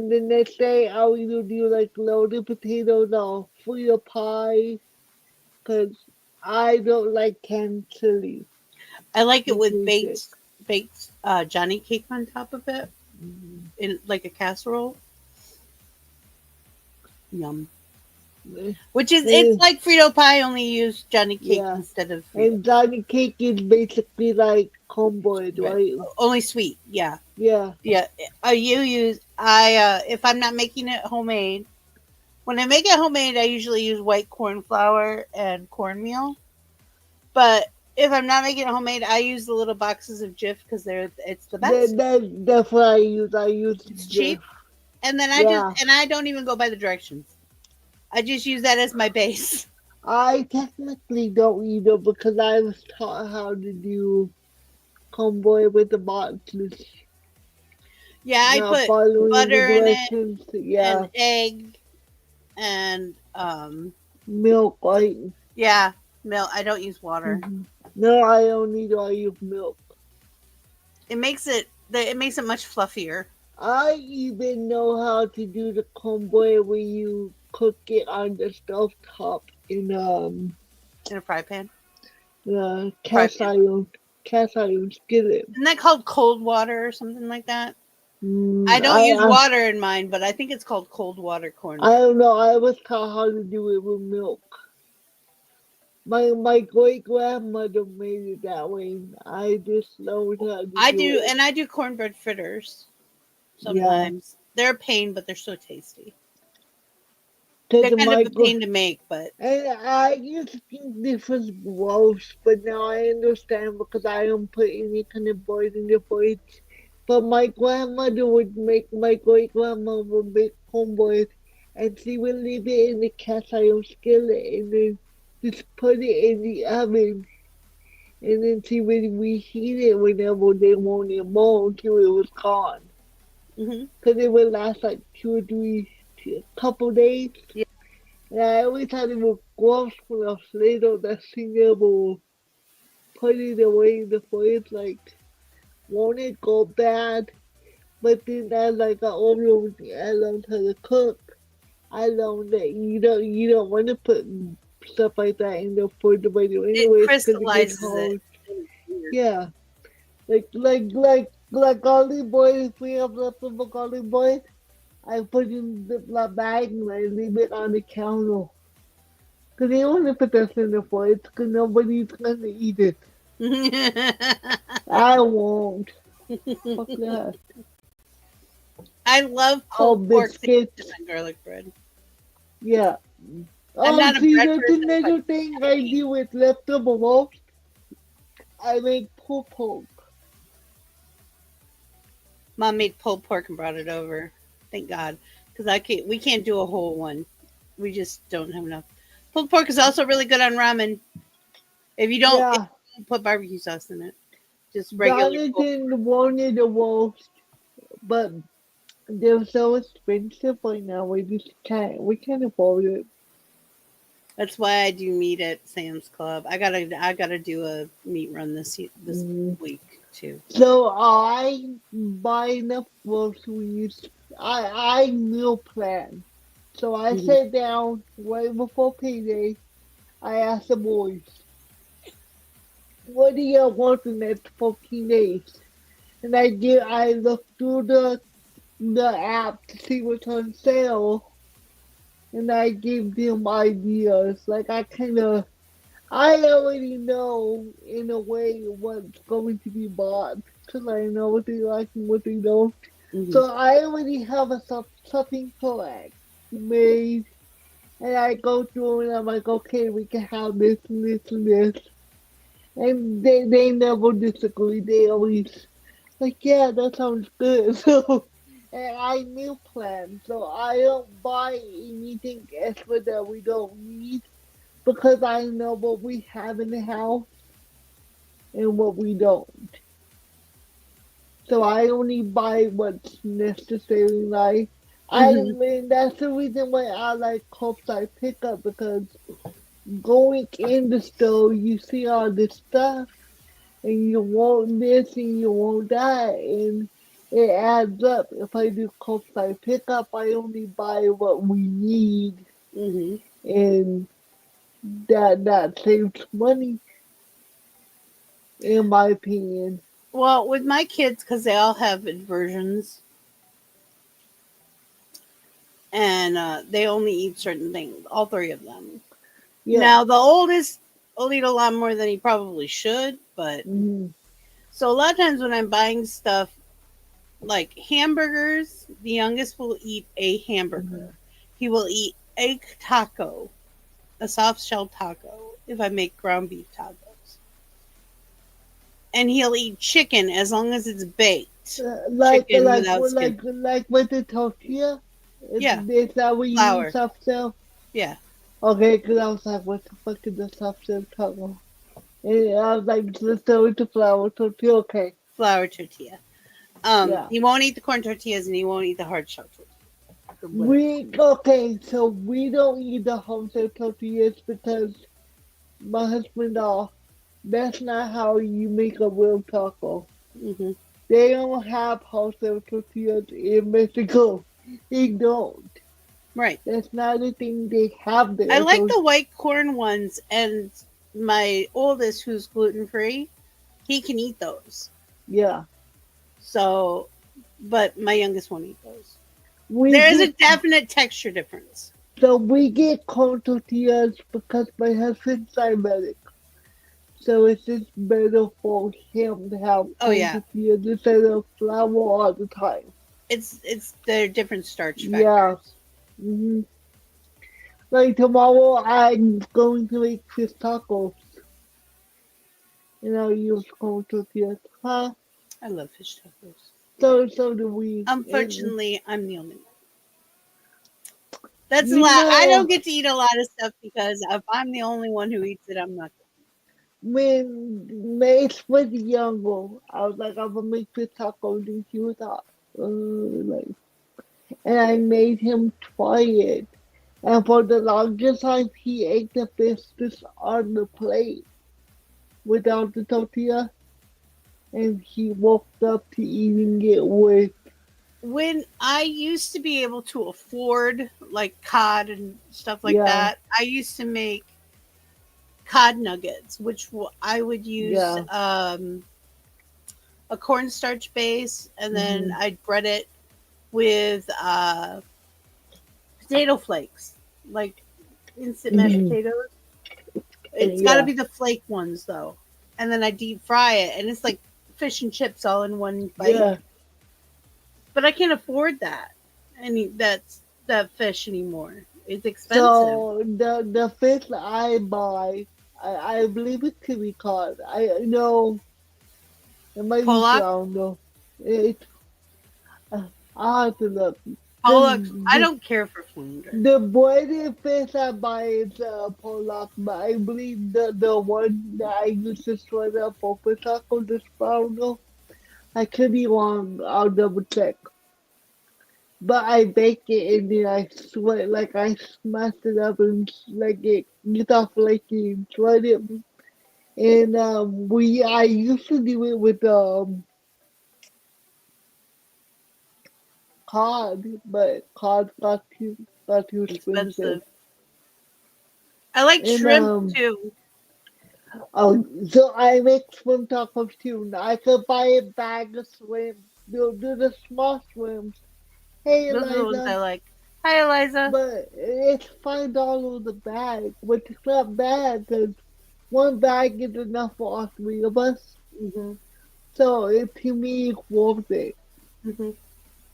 D: the next day I'll either do like loaded potatoes or frito pie, because I don't like canned chili.
C: I like it with baked Johnny cake on top of it, in like a casserole. Yum. Which is, it's like Frito pie, only use Johnny cake instead of Frito.
D: And Johnny cake is basically like cornbread, right?
C: Only sweet, yeah.
D: Yeah.
C: Yeah. If I'm not making it homemade, when I make it homemade, I usually use white corn flour and cornmeal. But if I'm not making it homemade, I use the little boxes of Jif because it's the best.
D: That's what I use.
C: It's cheap. And then I don't even go by the directions. I just use that as my base.
D: I technically don't either because I was taught how to do cornbread with the boxes.
C: Yeah, I put butter in it, and egg, and
D: milk, right?
C: Yeah, milk. I don't use water.
D: No, I don't either. I use milk.
C: It makes it much fluffier.
D: I even know how to do the cornbread where you cook it on the stove top in
C: a fry pan.
D: Cast iron skillet.
C: Isn't that called cold water or something like that? I don't use water in mine, but I think it's called cold water cornbread.
D: I don't know. I was taught how to do it with milk. My great grandmother made it that way. I just learned how to do it.
C: And I do cornbread fritters. Sometimes they're a pain, but they're so tasty. They're kind of a pain to make, but
D: I used to think this was gross, but now I understand because I don't put any kind of bread in the fridge. But my great grandmother would make cornbread, and she would leave it in the cast iron skillet, and then just put it in the oven, and then she would reheat it whenever they wanted more until it was gone. Because it would last like 2 or 3 couple days.
C: Yeah.
D: And I always thought it was gross when I was little that she never put it away in the fridge, like, won't it go bad? But then as I got older, I learned how to cook. I learned that you don't want to put stuff like that in the food, but anyways,
C: It
D: because it gets
C: crystallizes it.
D: hard. Yeah, like garlic boys. If we have leftover garlic boys, I put in the bag and I leave it on the counter. Cause they want to put that in the fridge, cause nobody's gonna eat it. I won't. Fuck that.
C: I love
D: Oh,
C: pulled pork
D: biscuits.
C: sandwiches and garlic bread.
D: Yeah.
C: I'm not a
D: See,
C: bread
D: that's
C: person,
D: another
C: but
D: thing I do with leftover roast. I make pulled pork.
C: Mom made pulled pork and brought it over. Thank God, because we can't do a whole one. We just don't have enough. Pulled pork is also really good on ramen. If you don't put barbecue sauce in it, just regular.
D: Jonathan wanted a roast, but they're so expensive right now. We can't afford it.
C: That's why I do meat at Sam's Club. I gotta do a meat run this week too.
D: So I buy enough groceries. I meal plan. So I sat down right before payday. I asked the boys, "What do you want the next 14 days?" And I looked through the app to see what's on sale, and I gave them ideas. Like I already know in a way what's going to be bought because I know what they like and what they don't. So I already have a shopping select made, and I go through and I'm like, okay, we can have this and this and this, and they never disagree. They always like, yeah, that sounds good. So. And I meal plan, so I don't buy anything extra that we don't need because I know what we have in the house and what we don't. So I only buy what's necessary in life. I mean, that's the reason why I like curbside pickup because going in the store, you see all this stuff and you want this and you want that, and it adds up. If I do curbside pickup, I only buy what we need, and that saves money, in my opinion.
C: Well, with my kids, because they all have inversions, and they only eat certain things, all three of them. Yeah. Now, the oldest will eat a lot more than he probably should, but so a lot of times when I'm buying stuff like hamburgers, the youngest will eat a hamburger. He will eat a taco, a soft shell taco, if I make ground beef tacos. And he'll eat chicken as long as it's baked.
D: Like with the tortilla? Is that what you mean, soft shell?
C: Yeah.
D: Okay, because I was like, what the fuck is the soft shell taco? And I was like, let's go with the flour tortilla. Okay.
C: Flour tortilla. He won't eat the corn tortillas and he won't eat the hard shell
D: tortillas. So we don't eat the hard shell tortillas because my husband that's not how you make a real taco. They don't have hard shell tortillas in Mexico. They don't.
C: Right.
D: That's not a thing they have there.
C: I like the white corn ones, and my oldest, who's gluten-free, he can eat those.
D: Yeah.
C: So, but my youngest won't eat those. There's a definite texture difference.
D: So we get corn tortillas because my husband's diabetic. So it's just better for him to have corn tortillas instead of flour all the time.
C: They're different starch factors.
D: Yeah. Like tomorrow I'm going to make fish tacos. And I'll use corn tortillas. Huh?
C: I love fish tacos.
D: So do we.
C: Unfortunately, I'm the only one. That's a lot. I don't get to eat a lot of stuff because if I'm the only one who eats it, I'm not.
D: When Mace was younger, I was like, I'm gonna make fish tacos, and he was like, and I made him try it. And for the longest time, he ate the fish just on the plate without the tortilla. And he walked up to eating it with.
C: When I used to be able to afford like cod and stuff like that, I used to make cod nuggets, which I would use
D: Yeah.
C: a cornstarch base, and then
D: Hmm.
C: I'd bread it with potato flakes, like instant mashed
D: Hmm.
C: potatoes. It's got to
D: Yeah.
C: be the flake ones though, and then I deep fry it, and it's like fish and chips all in one bite.
D: Yeah.
C: But I can't afford that that fish anymore. It's expensive.
D: So the fish I buy, I believe it could be called. I know it might be
C: Pollock,
D: brown though. It I have to look.
C: Pollock. I
D: The,
C: don't care for flounder.
D: the breaded fish I buy is pollock, but I believe the one that I used to sweat up for tacos is brown though. I could be wrong. I'll double check. But I bake it and then I sweat like I smash it up and like it gets off flaky and sweat it. And we I used to do it with cod, but cod got too expensive.
C: Expensive. I like
D: And
C: shrimp too.
D: so I make shrimp tacos too. Now I could buy a bag of shrimp. They'll do the small shrimps. Hey
C: Those are the ones I
D: Eliza,
C: like. Hi, Eliza.
D: but it's $5 a bag, which is not bad because one bag is enough for all three of us.
C: Hmm.
D: So it to me it's worth it
C: Hmm.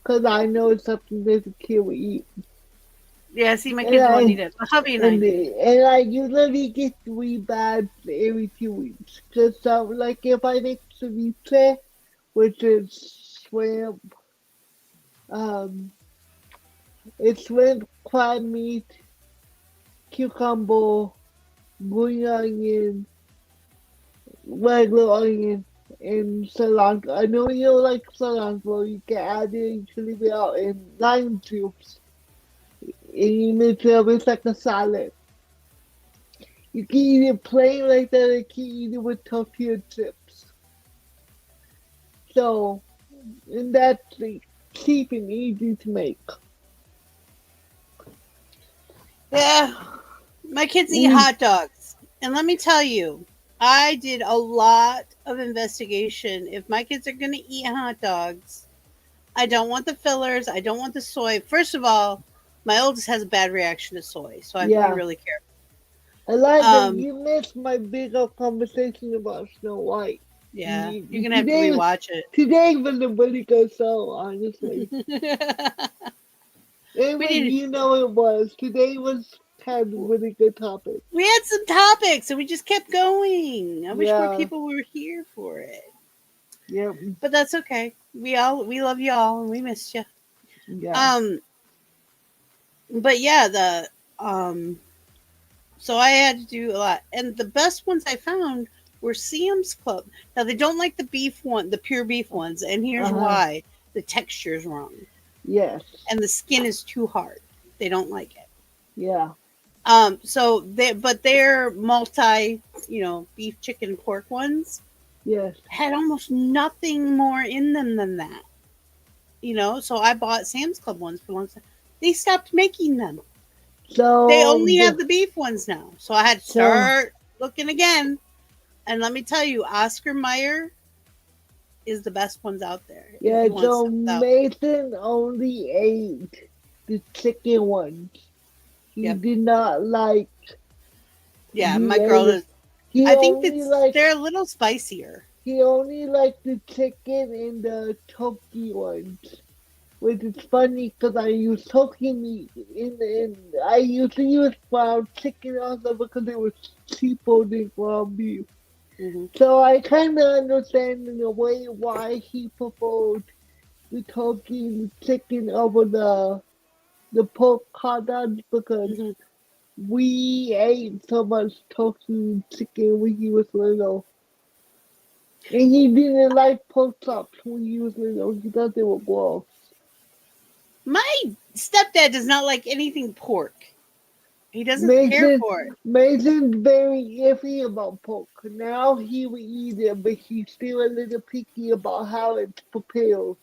D: because I know it's something that the kid will eat.
C: Yeah, see, my
D: And
C: kids won't
D: I
C: eat it. My hubby and I do.
D: and I usually get 3 bags every 2 weeks. Cause like if I make ceviche, which is shrimp, um, it's shrimp, crab meat, cucumber, green onion, regular onion, and cilantro. I know you don't like cilantro. You can add it, you can leave it out, and lime juice, and you mix it up. It's like a salad. You can eat it plain like that, or you can eat it with tortilla chips. So, and that's like, cheap and easy to make.
C: Yeah, my kids eat
D: We,
C: hot dogs. And let me tell you, I did a lot of investigation. If my kids are going to eat hot dogs, I don't want the fillers. I don't want the soy. First of all, my oldest has a bad reaction to soy, so I have to be
D: yeah.
C: really careful.
D: Eliza,
C: Um,
D: you missed my big up conversation about Snow White.
C: yeah, you're going to have to
D: Today,
C: rewatch it.
D: today was a really good show, honestly. And
C: we
D: when
C: need
D: you know it was, today was had a really good topic.
C: we had some topics and we just kept going. I wish more
D: Yeah,
C: people were here for it.
D: yep,
C: But that's okay. We love y'all and we missed you.
D: yeah,
C: Um but yeah, the um so I had to do a lot. And the best ones I found were Sam's Club. Now they don't like the beef one, the pure beef ones, and here's
D: uh-huh,
C: why. The texture is wrong.
D: yes,
C: And the skin is too hard. They don't like it.
D: yeah,
C: So they're multi, beef, chicken, pork ones
D: yes.
C: had almost nothing more in them than that. So I bought Sam's Club ones for a long time. They stopped making them. They
D: So,
C: only have the beef ones now. So I had to
D: so,
C: start looking again. And let me tell you, Oscar Mayer is the best ones out there if
D: yeah,
C: you want
D: so
C: stuff without.
D: Mason only ate the chicken ones. He
C: Yep.
D: did not like
C: Yeah,
D: the
C: my girl
D: other.
C: is.
D: He
C: I think
D: only liked
C: they're a little spicier.
D: he only liked the chicken and the turkey ones. Which is funny because I use turkey meat and I usually use ground chicken also because it was cheaper than ground beef.
C: Hmm.
D: So I kind of understand in a way why he preferred the turkey and the chicken over the pork hot dogs because
C: Hmm.
D: we ate so much turkey and chicken when he was little. And he didn't like pork chops when he was little. He thought they were gross.
C: My stepdad does not like anything pork. He doesn't care
D: Mason,
C: for it.
D: Mason's very iffy about pork. Now he will eat it, but he's still a little picky about how it's prepared.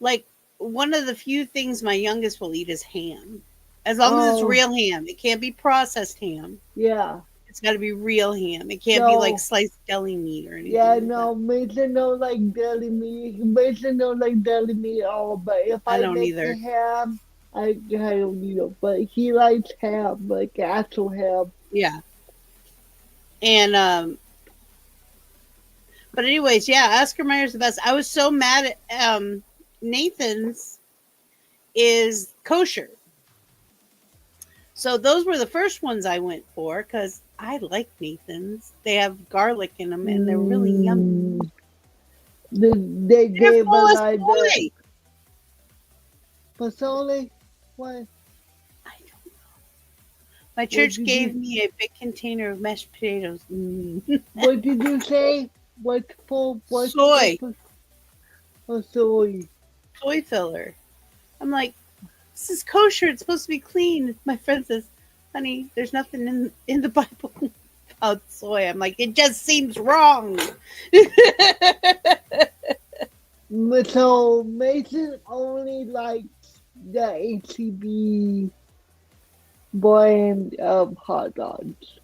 C: Like one of the few things my youngest will eat is ham. As long as it's
D: Oh,
C: real ham. It can't be processed ham.
D: yeah.
C: It's got to be real ham. It can't be like
D: No.
C: sliced deli meat or anything.
D: Yeah,
C: like
D: no,
C: that.
D: Mason don't like deli meat. Mason don't like deli meat at all. But if
C: I
D: I
C: don't
D: make
C: either.
D: the ham, I don't eat it. But he likes ham, like actual ham.
C: Yeah. And but anyways, yeah, Oscar Mayer's the best. I was so mad at Nathan's is kosher. So those were the first ones I went for because I like Nathan's. They have garlic in them and they're really yummy.
D: They
C: They're
D: gave
C: full of
D: Eliza
C: soy.
D: Pasole. What?
C: I don't know. My church
D: did
C: gave
D: you-
C: me a big container of mashed potatoes.
D: What did you say? What for? What?
C: Soy.
D: Oh, soy.
C: Soy filler. I'm like, this is kosher. It's supposed to be clean. My friend says, honey, there's nothing in the Bible about soy. I'm like, it just seems wrong.
D: So Mason only likes the HEB brand of hot dogs.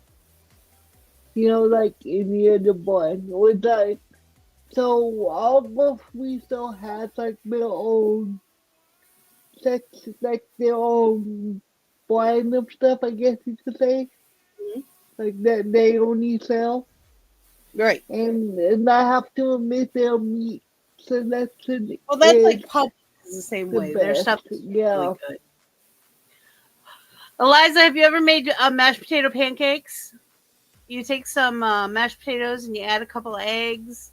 D: You know, like any other brand. With like, so all of we still have like their own like their own brand of stuff, I guess you could say.
C: Mhm.
D: Like that they only sell.
C: Right.
D: And I have to admit their meat selection
C: Well, that's
D: is
C: like Publix is the same
D: the
C: way. Their
D: best.
C: stuff is
D: Yeah.
C: really good. Eliza, have you ever made mashed potato pancakes? You take some mashed potatoes and you add a couple of eggs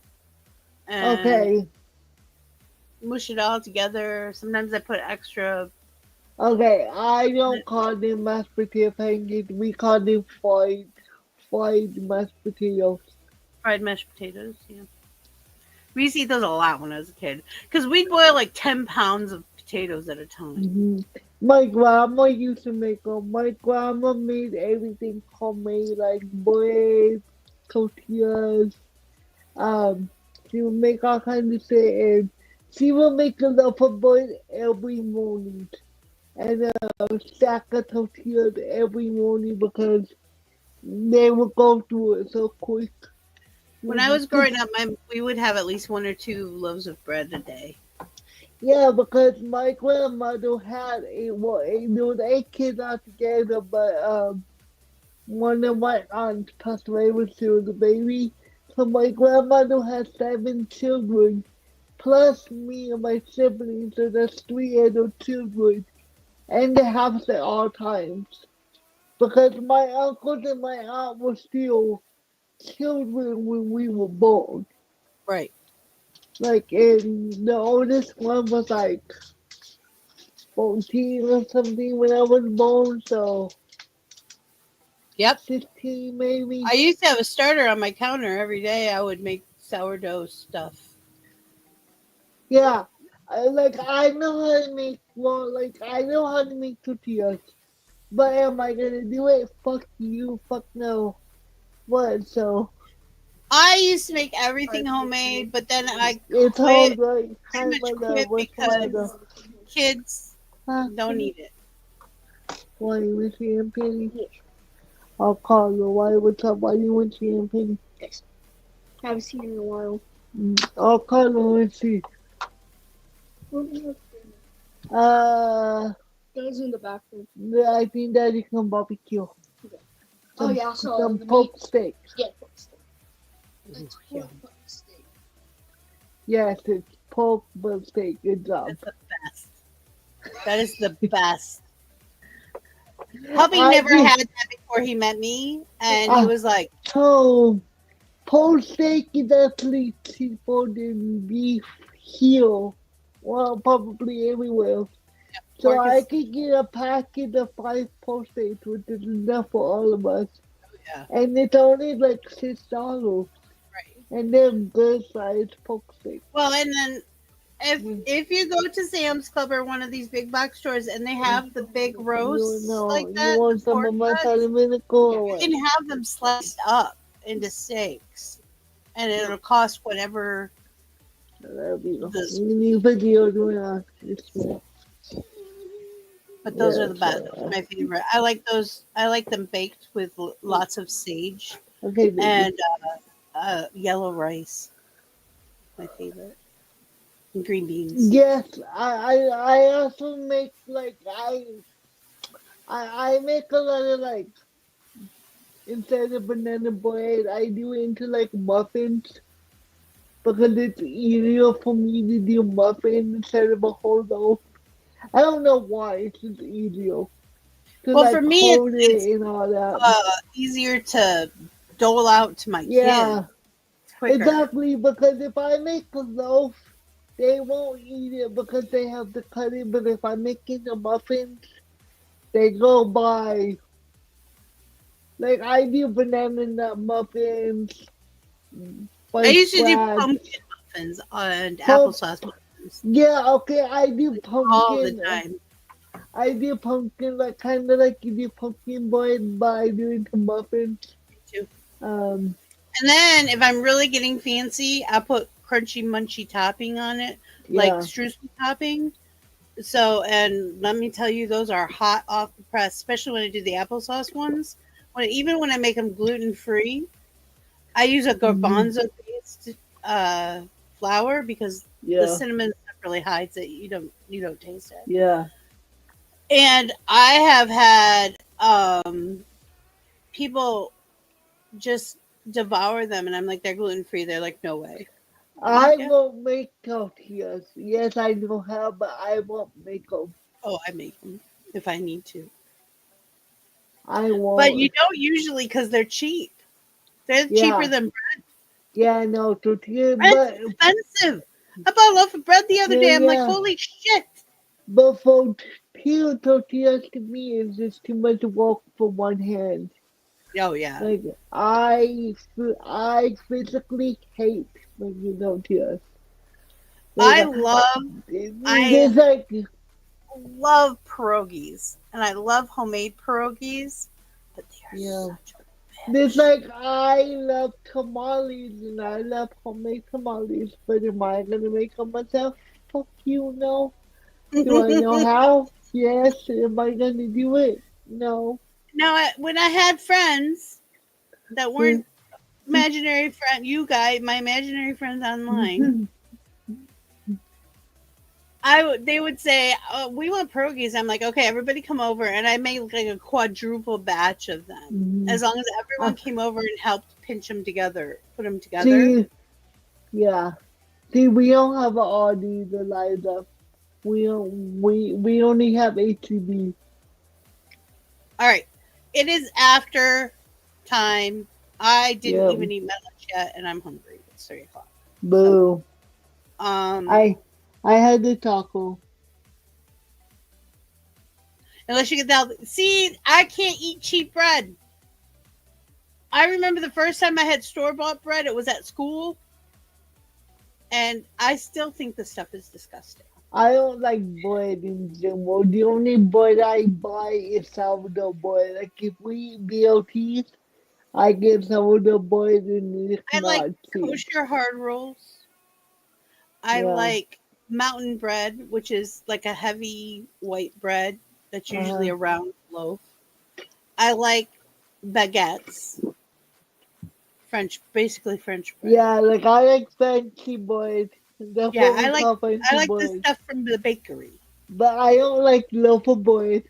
C: and
D: Okay.
C: mush it all together. Sometimes I put extra
D: Okay. I don't call them mashed potato pancakes. We call them fried mashed potatoes.
C: fried mashed potatoes. Yeah. We used to eat those a lot when I was a kid because we'd boil like 10 pounds of potatoes at a time.
D: Hmm. My grandma used to make them. My grandma made everything homemade, like bread, tortillas. She would make all kinds of shit, and she would make a loaf of bread every morning, and a stack of tortillas every morning because they would go through it so quick.
C: When I was growing up, we would have at least 1 or 2 loaves of bread a day.
D: Yeah, because my grandmother had there was 8 kids altogether, but one of my aunts passed away when she was a baby. So my grandmother had 7 children, plus me and my siblings, so that's 3 adult children, and the house at all times. Because my uncles and my aunt were still children when we were born.
C: Right.
D: Like, and the oldest one was like 14 or something when I was born, so
C: Yep.
D: 15 maybe.
C: I used to have a starter on my counter every day. I would make sourdough stuff.
D: Yeah, I know how to make I know how to make tortillas, but am I gonna do it? Fuck you, fuck no. What? So
C: I used to make everything homemade, but then I
D: it's hard,
C: quit.
D: like
C: Pretty much quit because kids don't eat it.
D: Why you with champagne? I'll call you. Why? What's up? Why you with champagne?
E: Haven't seen you in a while.
D: I'll call you and see.
E: Guys in the bathroom.
D: I think Daddy can barbecue.
E: Oh yeah, so
D: some
E: the
D: pork
E: meat.
D: steak.
E: Yeah, pork steak. It's
C: Yeah.
E: pork steak.
D: Yes, it's pork but steak. Good job.
C: That's the best. That is the best. Hubby
D: I
C: never
D: do-
C: had that before he met me, and he was like,
D: So, pork steak is actually cheaper than beef here. Well, probably everywhere. So
C: pork
D: I
C: is-
D: could get a packet of 5 pork steaks, which is enough for all of us.
C: yeah,
D: And it's only like $6.
C: right.
D: And they're good sized pork steaks.
C: Well, and then if you go to Sam's Club or one of these big box stores and they have the big roasts like that,
D: you want
C: the
D: some
C: pork
D: of my
C: cuts,
D: Caliminico or
C: you
D: what?
C: can have them sliced up into steaks, and it'll cost whatever.
D: That'll be the
C: This-
D: new video doing this.
C: but those are
D: Yeah.
C: the best. Those are my favorite. I like those. I like them baked with lots of sage
D: Okay, baby.
C: and yellow rice. My favorite. And green beans.
D: Yes, I also make like I make a lot of like instead of banana bread, I do into like muffins because it's easier for me to do muffin instead of a whole loaf. I don't know why, it's just easier to
C: Well, for
D: like
C: me,
D: hold
C: it's
D: it and all that.
C: easier to dole out to my kids.
D: Yeah,
C: It's quicker.
D: exactly, because if I make a loaf, they won't eat it because they have to cut it, but if I'm making the muffins, they go by. Like I do banana nut muffins
C: I
D: from
C: used to do
D: scratch.
C: pumpkin muffins and
D: Pump,
C: applesauce muffins
D: yeah, okay, I do
C: all the
D: pumpkin.
C: time.
D: I do pumpkin like kind of like you do pumpkin bread, but I do it to muffins.
C: Too.
D: Um,
C: And then if I'm really getting fancy, I put crunchy munchy topping on it, like
D: yeah,
C: streusel topping. So, and let me tell you, those are hot off the press, especially when I do the applesauce ones. Even when I make them gluten free, I use a
D: mhm,
C: garbanzo based flour because the
D: yeah,
C: cinnamon stuff really hides it. You don't taste it.
D: yeah.
C: And I have had people just devour them, and I'm like, they're gluten free. They're like, no way. I'm
D: I
C: like, yeah.
D: won't make tortillas. Yes, I know how, but I won't make them.
C: Oh, I make them if I need to.
D: I
C: But you
D: won't.
C: don't usually because they're cheap. They're cheaper
D: Yeah,
C: than
D: yeah, no tortillas,
C: bread's
D: but
C: expensive. I bought a loaf of bread the other
D: yeah,
C: day. I'm like,
D: yeah.
C: holy shit.
D: But for two tortillas to me is just too much work for one hand.
C: Oh yeah.
D: Like I physically hate making tortillas. Like
C: I love I
D: there's like
C: love pierogies and I love homemade pierogies, but they are
D: yeah.
C: such a
D: There's
C: bitch.
D: like I love tamales and I love homemade tamales, but am I gonna make them myself? Fuck you, no. Do I know how? Yes. Am I gonna do it? No.
C: Now, when I had friends that weren't imaginary friend, you guys, my imaginary friends online, they would say, oh, "We want pierogies." I'm like, "Okay, everybody come over," and I made like a quadruple batch of them. As long as everyone came over and helped pinch them together, put them together.
D: See, yeah. See, we don't have all these, Eliza. We only have HCB.
C: All right, it is after time. I didn't
D: Yeah.
C: even eat my lunch yet, and I'm hungry. It's 3 o'clock.
D: Boo.
C: Um,
D: I had the taco.
C: unless you get that. See, I can't eat cheap bread. I remember the first time I had store bought bread. It was at school, and I still think the stuff is disgusting.
D: I don't like bread in general. The only bread I buy is sourdough bread. Like if we eat BLTs, I get sourdough bread and it's
C: I like
D: not cheap.
C: kosher hard rolls. I
D: Yeah.
C: like mountain bread, which is like a heavy white bread that's usually
D: Uh-huh.
C: a round loaf. I like baguettes, basically French bread.
D: Yeah, like I like fancy bread. That's
C: Yeah,
D: what we call
C: I
D: fancy
C: like the
D: bread.
C: stuff from the bakery.
D: But I don't like loaf of bread.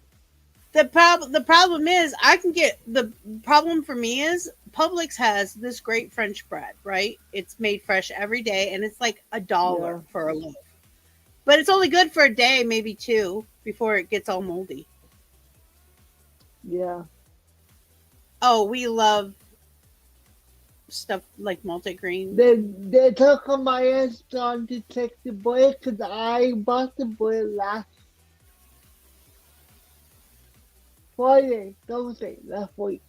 C: The problem is I can get the problem for me is Publix has this great French bread, right? It's made fresh every day and it's like $1
D: Yeah.
C: for a loaf. But it's only good for a day, maybe two, before it gets all moldy.
D: Yeah.
C: Oh, we love stuff like multigrain.
D: They took my ass on to check the bread because I bought the bread last Thursday, last week.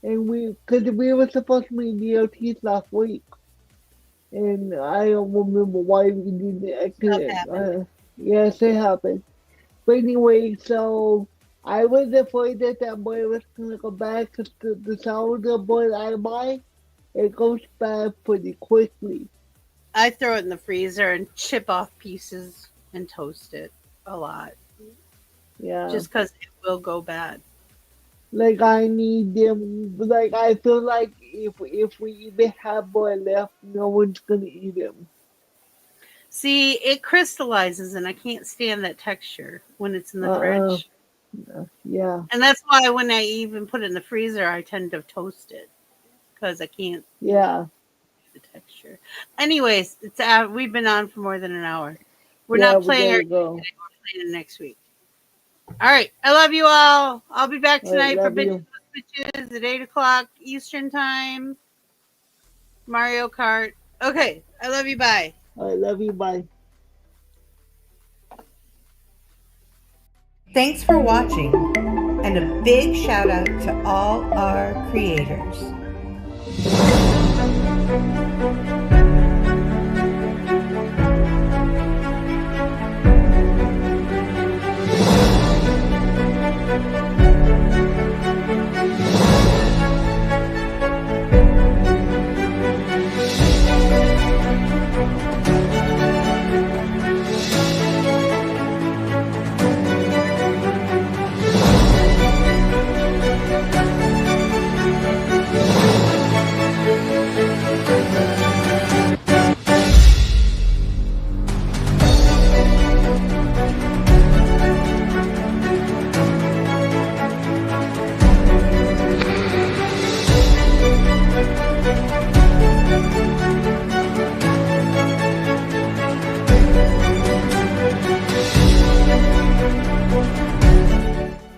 D: And because we were supposed to meet DOTs last week. And I don't remember why we did it. I
C: Stuff
D: couldn't.
C: happened.
D: Yes, it happened. But anyway, so I was afraid that that boy was going to go bad because the sourdough boy I buy, it goes bad pretty quickly.
C: I throw it in the freezer and chip off pieces and toast it a lot.
D: Yeah.
C: just because it will go bad.
D: Like I need them. Like I feel like if we even have more left, no one's gonna eat them.
C: See, it crystallizes, and I can't stand that texture when it's in the
D: Uh-uh.
C: fridge.
D: Yeah.
C: And that's why when I even put it in the freezer, I tend to toast it because I can't
D: Yeah.
C: do the texture. Anyways, it's we've been on for more than an hour. We're
D: Yeah,
C: not
D: we
C: playing our
D: gotta go.
C: game. We're playing it next week. All right. I love you all. I'll be back
D: All right,
C: tonight for
D: love you.
C: bitches at 8 o'clock Eastern time. Mario Kart. Okay. I love you. Bye.
D: I love you. Bye.
F: Thanks for watching, and a big shout out to all our creators.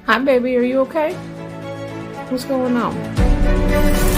A: Hi, baby. Are you okay? What's going on?